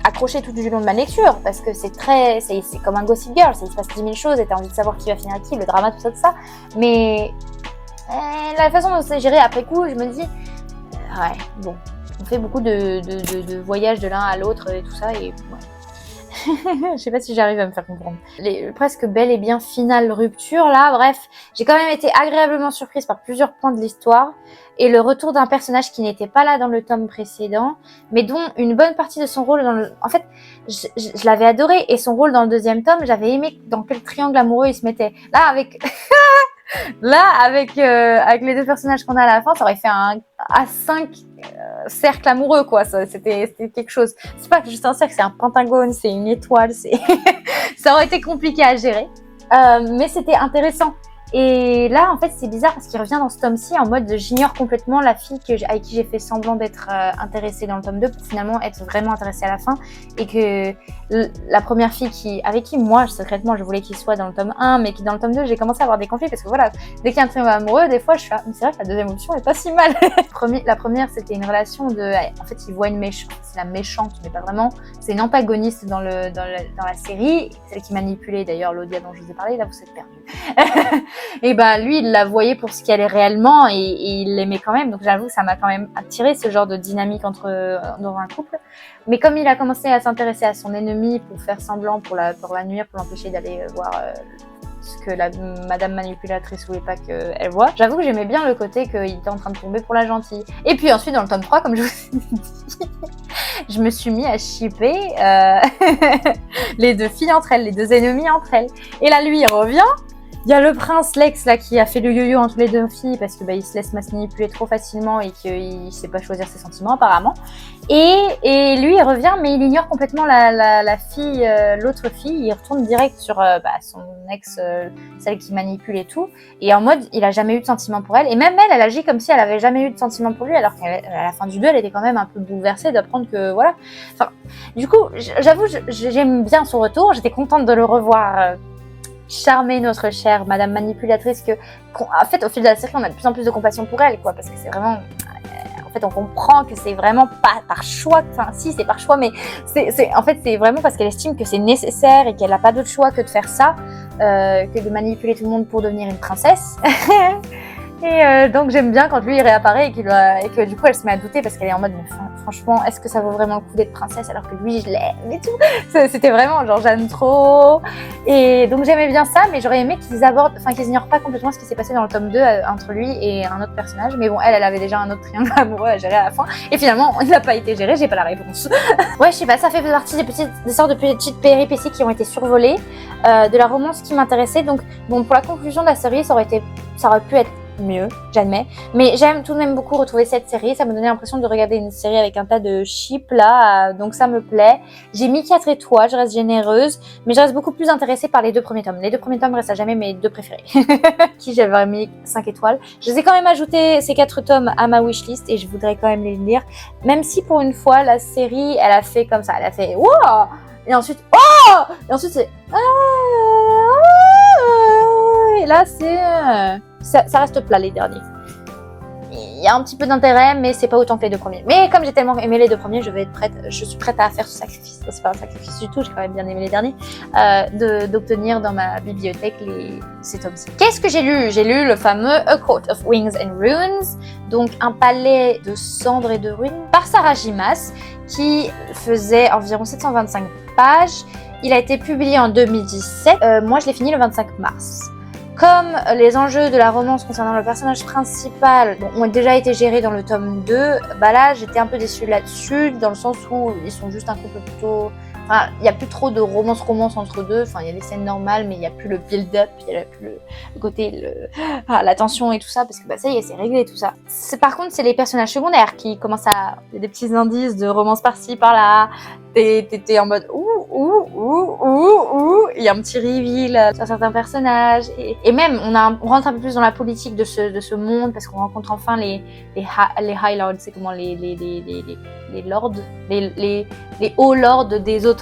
accrochée tout du long de ma lecture parce que c'est comme un Gossip Girl. Il se passe 10 000 choses et t'as envie de savoir qui va finir avec qui, le drama, tout ça. Mais la façon dont c'est géré après coup, je me dis, ouais, bon, on fait beaucoup de voyages de l'un à l'autre et tout ça. Et ouais. Je sais pas si j'arrive à me faire comprendre. Les presque belle et bien finale rupture là, bref, j'ai quand même été agréablement surprise par plusieurs points de l'histoire et le retour d'un personnage qui n'était pas là dans le tome précédent, mais dont une bonne partie de son rôle dans le... En fait, je l'avais adoré et son rôle dans le deuxième tome, j'avais aimé dans quel triangle amoureux il se mettait. Là, avec les deux personnages qu'on a à la fin, ça aurait fait un A5 cercle amoureux, quoi. C'était quelque chose. C'est pas juste un cercle, c'est un pentagone, c'est une étoile. Ça aurait été compliqué à gérer. Mais c'était intéressant. Et là, en fait, c'est bizarre parce qu'il revient dans ce tome-ci en mode j'ignore complètement la fille avec qui j'ai fait semblant d'être intéressée dans le tome 2 pour finalement être vraiment intéressée à la fin. Et que la première fille avec qui moi, secrètement, je voulais qu'il soit dans le tome 1, mais qui dans le tome 2, j'ai commencé à avoir des conflits parce que voilà, dès qu'il y a un triangle amoureux, des fois, je suis mais c'est vrai que la deuxième option est pas si mal. La première, c'était une relation en fait, il voit une méchante, c'est la méchante, mais pas vraiment. C'est une antagoniste dans la série, celle qui manipulait d'ailleurs l'Audia dont je vous ai parlé, là vous êtes perdus. Et ben lui, il la voyait pour ce qu'elle est réellement et il l'aimait quand même. Donc j'avoue, ça m'a quand même attiré ce genre de dynamique dans un couple. Mais comme il a commencé à s'intéresser à son ennemi pour faire semblant, pour la nuire, pour l'empêcher d'aller voir ce que la madame manipulatrice voulait pas qu'elle voit, j'avoue que j'aimais bien le côté qu'il était en train de tomber pour la gentille. Et puis ensuite, dans le tome 3, comme je vous ai dit, je me suis mis à shipper les deux filles entre elles, les deux ennemies entre elles. Et là, lui, il revient. Il y a le prince Lex là qui a fait le yo-yo entre les deux filles parce que il se laisse manipuler trop facilement et qu'il sait pas choisir ses sentiments apparemment. Et lui il revient mais il ignore complètement la fille, l'autre fille. Il retourne direct sur son ex, celle qui manipule et tout. Et en mode il a jamais eu de sentiments pour elle. Et même elle agit comme si elle avait jamais eu de sentiments pour lui alors qu'à la fin du 2 elle était quand même un peu bouleversée d'apprendre que voilà. Enfin, du coup j'avoue j'aime bien son retour. J'étais contente de le revoir. Charmer notre chère madame manipulatrice en fait au fil de la série on a de plus en plus de compassion pour elle quoi parce que c'est vraiment en fait on comprend que c'est vraiment pas par choix, enfin si c'est par choix mais en fait c'est vraiment parce qu'elle estime que c'est nécessaire et qu'elle n'a pas d'autre choix que de faire ça que de manipuler tout le monde pour devenir une princesse. Et donc j'aime bien quand lui il réapparaît et que du coup elle se met à douter parce qu'elle est en mode franchement est-ce que ça vaut vraiment le coup d'être princesse alors que lui je l'aime et tout. C'était vraiment genre j'aime trop. Et donc j'aimais bien ça mais j'aurais aimé qu'ils ignorent pas complètement ce qui s'est passé dans le tome 2 entre lui et un autre personnage. Mais bon elle avait déjà un autre triangle amoureux à gérer à la fin et finalement il n'a pas été géré, j'ai pas la réponse. Ouais je sais pas, ça fait partie des sortes de petites péripéties qui ont été survolées de la romance qui m'intéressait. Donc bon pour la conclusion de la série ça aurait pu être mieux, j'admets. Mais j'aime tout de même beaucoup retrouver cette série. Ça me donnait l'impression de regarder une série avec un tas de chips là. Donc ça me plaît. J'ai mis 4 étoiles, je reste généreuse. Mais je reste beaucoup plus intéressée par les 2 premiers tomes. Les 2 premiers tomes restent à jamais mes 2 préférés. Qui j'avais mis 5 étoiles. Je les ai quand même ajouté ces 4 tomes à ma wishlist et je voudrais quand même les lire. Même si pour une fois, la série, elle a fait comme ça. Elle a fait « Wow !» Et ensuite « Oh !» Et ensuite c'est « Ah !» Et là c'est... Ça reste plat les derniers. Il y a un petit peu d'intérêt, mais c'est pas autant que les 2 premiers. Mais comme j'ai tellement aimé les 2 premiers, je suis prête à faire ce sacrifice. C'est pas un sacrifice du tout, j'ai quand même bien aimé les derniers. D'obtenir dans ma bibliothèque ces tomes-ci. Qu'est-ce que j'ai lu ? J'ai lu le fameux A Court of Wings and Runes, donc un palais de cendres et de ruines, par Sarah J. Maas, qui faisait environ 725 pages. Il a été publié en 2017. Moi, je l'ai fini le 25 mars. Comme les enjeux de la romance concernant le personnage principal ont déjà été gérés dans le tome 2, là j'étais un peu déçue là-dessus, dans le sens où ils sont juste un couple plutôt... Enfin, il n'y a plus trop de romance entre deux, enfin il y a des scènes normales mais il n'y a plus le build-up, il n'y a plus le côté, la tension et tout ça, parce que ça y est, c'est réglé tout ça. Par contre, c'est les personnages secondaires qui commencent à... Il y a des petits indices de romance par-ci, par-là, t'es en mode il y a un petit reveal sur certains personnages et même on rentre un peu plus dans la politique de ce monde parce qu'on rencontre enfin les High Lords, c'est comment les lords, les hauts lords des autres.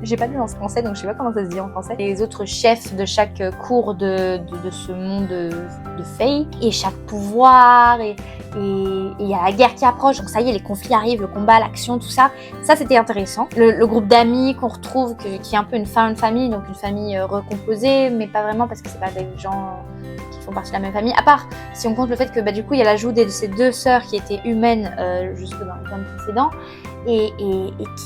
J'ai pas lu en français donc je sais pas comment ça se dit en français. Les autres chefs de chaque cour de ce monde de fake et chaque pouvoir et il y a la guerre qui approche, donc ça y est, les conflits arrivent, le combat, l'action, tout ça. Ça, c'était intéressant. Le groupe d'amis qu'on retrouve, qui est un peu une famille, donc une famille recomposée, mais pas vraiment parce que c'est pas des gens qui font partie de la même famille. À part si on compte le fait que du coup, il y a l'ajout de ces 2 sœurs qui étaient humaines jusque dans le tome précédent et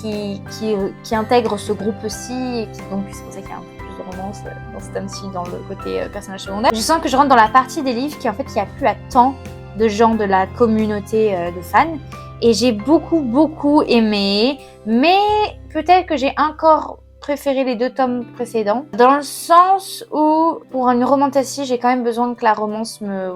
qui intègrent ce groupe-ci. Donc, c'est pour ça qu'il y a un peu plus de romance dans ce tome-ci, dans le côté personnage secondaire. Je sens que je rentre dans la partie des livres qui a plus à tant de gens de la communauté de fans et j'ai beaucoup aimé, mais peut-être que j'ai encore préféré les 2 tomes précédents dans le sens où pour une romantasy j'ai quand même besoin que la romance me...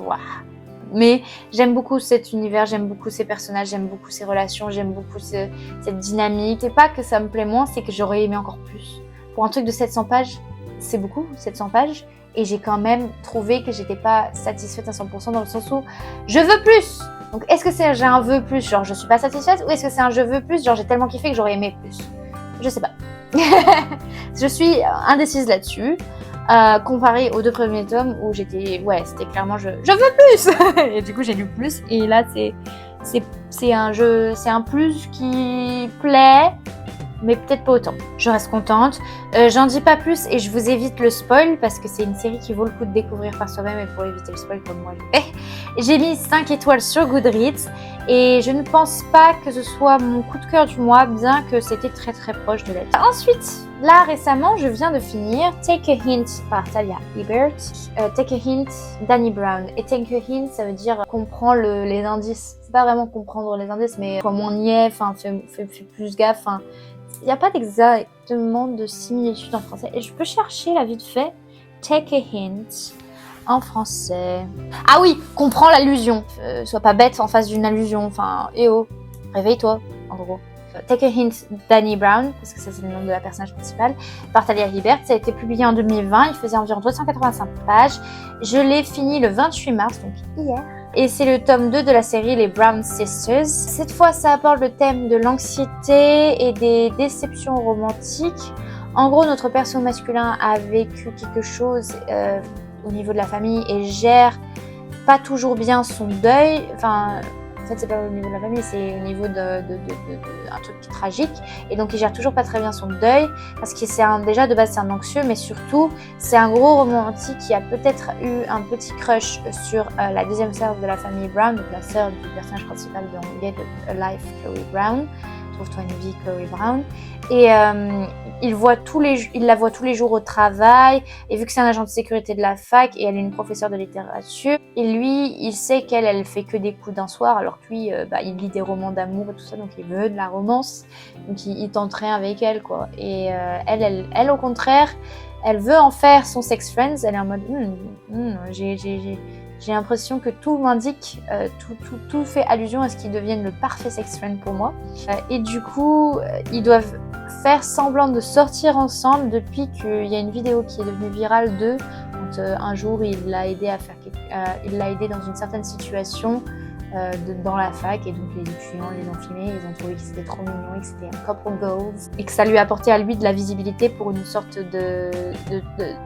Mais j'aime beaucoup cet univers, j'aime beaucoup ces personnages, j'aime beaucoup ces relations, j'aime beaucoup cette dynamique. C'est pas que ça me plaît moins, c'est que j'aurais aimé encore plus. Pour un truc de 700 pages, c'est beaucoup, 700 pages. Et j'ai quand même trouvé que j'étais pas satisfaite à 100% dans le sens où je veux plus. Donc est-ce que j'ai un veux plus, genre je suis pas satisfaite, ou est-ce que c'est un je veux plus, genre j'ai tellement kiffé que j'aurais aimé plus? Je sais pas. Je suis indécise là-dessus. Comparé aux 2 premiers tomes où c'était clairement je veux plus. Et du coup j'ai lu plus. Et là c'est un plus qui plaît, mais peut-être pas autant. Je reste contente. J'en dis pas plus et je vous évite le spoil parce que c'est une série qui vaut le coup de découvrir par soi-même et pour éviter le spoil comme moi je fais. J'ai mis 5 étoiles sur Goodreads et je ne pense pas que ce soit mon coup de cœur du mois, bien que c'était très très proche de l'être. Ensuite, là récemment, je viens de finir Take a Hint par Talia Hibbert. Take a Hint, Dani Brown. Et Take a Hint, ça veut dire comprends les indices. C'est pas vraiment comprendre les indices, mais comme on y est, fais plus gaffe. Il n'y a pas exactement de similitude en français. Et je peux chercher la vite fait. Take a Hint en français. Ah oui, comprends l'allusion. Sois pas bête en face d'une allusion. Enfin, réveille-toi, en gros. Take a Hint, Dani Brown, parce que ça c'est le nom de la personnage principale, par Talia Hibbert. Ça a été publié en 2020. Il faisait environ 285 pages. Je l'ai fini le 28 mars, donc hier. Et c'est le tome 2 de la série Les Brown Sisters. Cette fois, ça aborde le thème de l'anxiété et des déceptions romantiques. En gros, notre perso masculin a vécu quelque chose au niveau de la famille et gère pas toujours bien son deuil. Enfin, en fait, c'est pas au niveau de la famille, c'est au niveau d'un truc tragique. Et donc, il gère toujours pas très bien son deuil parce que déjà de base, c'est un anxieux, mais surtout, c'est un gros romantique qui a peut-être eu un petit crush sur la deuxième sœur de la famille Brown, donc la sœur du personnage principal de Get a Life, Chloe Brown. Trouve-toi une vie, Chloe Brown. Et il la voit tous les jours au travail. Et vu que c'est un agent de sécurité de la fac et elle est une professeure de littérature, et lui, il sait qu'elle fait que des coups d'un soir, alors que lui, il lit des romans d'amour et tout ça, donc il veut de la romance. Donc il tente rien avec elle, quoi. Et elle, au contraire, elle veut en faire son sex friend. Elle est en mode, j'ai l'impression que tout m'indique, tout fait allusion à ce qu'ils deviennent le parfait sex friend pour moi. Et du coup, ils doivent faire semblant de sortir ensemble depuis qu'il y a une vidéo qui est devenue virale d'eux. Quand un jour, il l'a aidé dans une certaine situation dans la fac. Et donc les étudiants les ont filmés, ils ont trouvé que c'était trop mignon et que c'était un couple goals. Et que ça lui a apporté à lui de la visibilité pour une sorte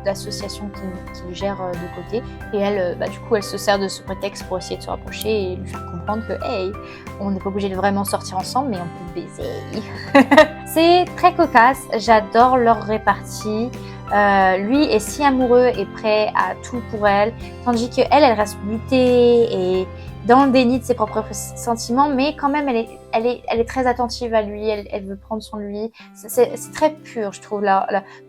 d'association qu'il gère de côté. Et elle, du coup, elle se sert de ce prétexte pour essayer de se rapprocher et lui faire comprendre que, hey, on n'est pas obligé de vraiment sortir ensemble, mais on peut baiser. C'est très cocasse, j'adore leur répartie. Lui est si amoureux et prêt à tout pour elle, tandis qu'elle reste butée et dans le déni de ses propres sentiments, mais quand même elle est très attentive à lui, elle veut prendre soin de lui. C'est très pur, je trouve.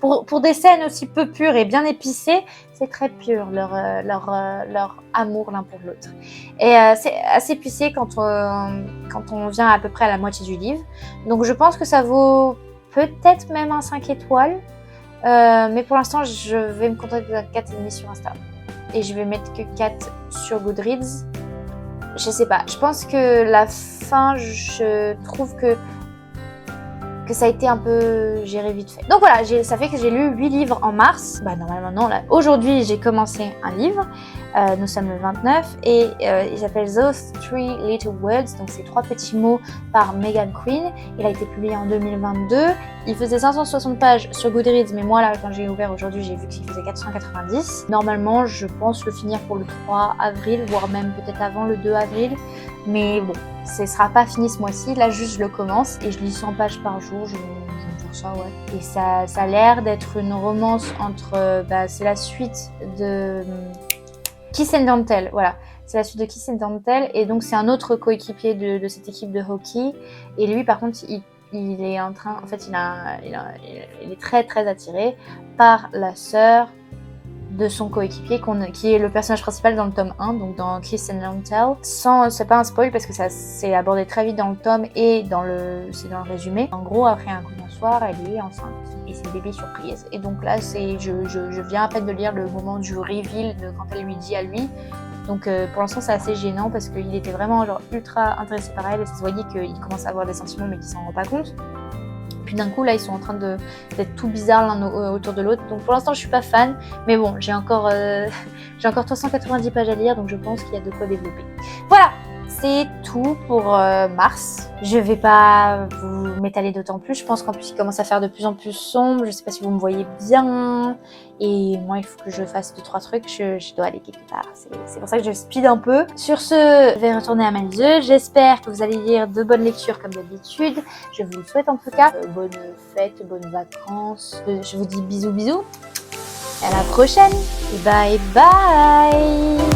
Pour des scènes aussi peu pures et bien épicées, c'est très pur leur amour l'un pour l'autre. Et c'est assez épicé quand on vient à peu près à la moitié du livre. Donc je pense que ça vaut peut-être même un 5 étoiles. Mais pour l'instant, je vais me contenter de 4,5 sur Insta. Et je vais mettre que 4 sur Goodreads. Je sais pas, je pense que la fin, je trouve que ça a été un peu géré vite fait. Donc voilà, ça fait que j'ai lu 8 livres en mars. Normalement non, là. Aujourd'hui, j'ai commencé un livre. Nous sommes le 29 et il s'appelle Those Three Little Words. Donc c'est 3 petits mots par Megan Quinn. Il a été publié en 2022. Il faisait 560 pages sur Goodreads, mais moi là, quand j'ai ouvert aujourd'hui, j'ai vu qu'il faisait 490. Normalement, je pense le finir pour le 3 avril, voire même peut-être avant le 2 avril. Mais bon, ce sera pas fini ce mois-ci. Là, juste, je le commence et je lis 100 pages par jour. Je vais faire ça, ouais. Et ça a l'air d'être une romance entre... c'est la suite de Kiss and Don't Tell. Voilà, c'est la suite de Kiss and Don't Tell. Et donc, c'est un autre coéquipier de cette équipe de hockey. Et lui, par contre, il est en train... En fait, il est très, très attiré par la sœur de son coéquipier qui est le personnage principal dans le tome 1, donc dans Kiss and Don't Tell. C'est pas un spoil parce que ça s'est abordé très vite dans le tome et c'est dans le résumé. En gros, après un coup d'un soir, elle est enceinte et c'est le bébé surprise. Et donc là, je viens à peine de lire le moment du reveal de quand elle lui dit à lui. Donc pour l'instant, c'est assez gênant parce qu'il était vraiment ultra intéressé par elle et ça se voyait qu'il commence à avoir des sentiments mais qu'il s'en rend pas compte. puis d'un coup là ils sont en train d'être tout bizarres l'un autour de l'autre. Donc pour l'instant je suis pas fan, mais bon j'ai encore 390 pages à lire, donc je pense qu'il y a de quoi développer. Voilà, c'est tout pour mars. Je vais pas vous m'étaler d'autant plus, je pense qu'en plus il commence à faire de plus en plus sombre, je sais pas si vous me voyez bien, et moi il faut que je fasse 2-3 trucs, je dois aller quelque part, c'est pour ça que je speed un peu. Sur ce, je vais retourner à Malzeux, j'espère que vous allez lire de bonnes lectures comme d'habitude, je vous le souhaite en tout cas, bonnes fêtes, bonnes vacances, je vous dis bisous bisous, à la prochaine, bye bye.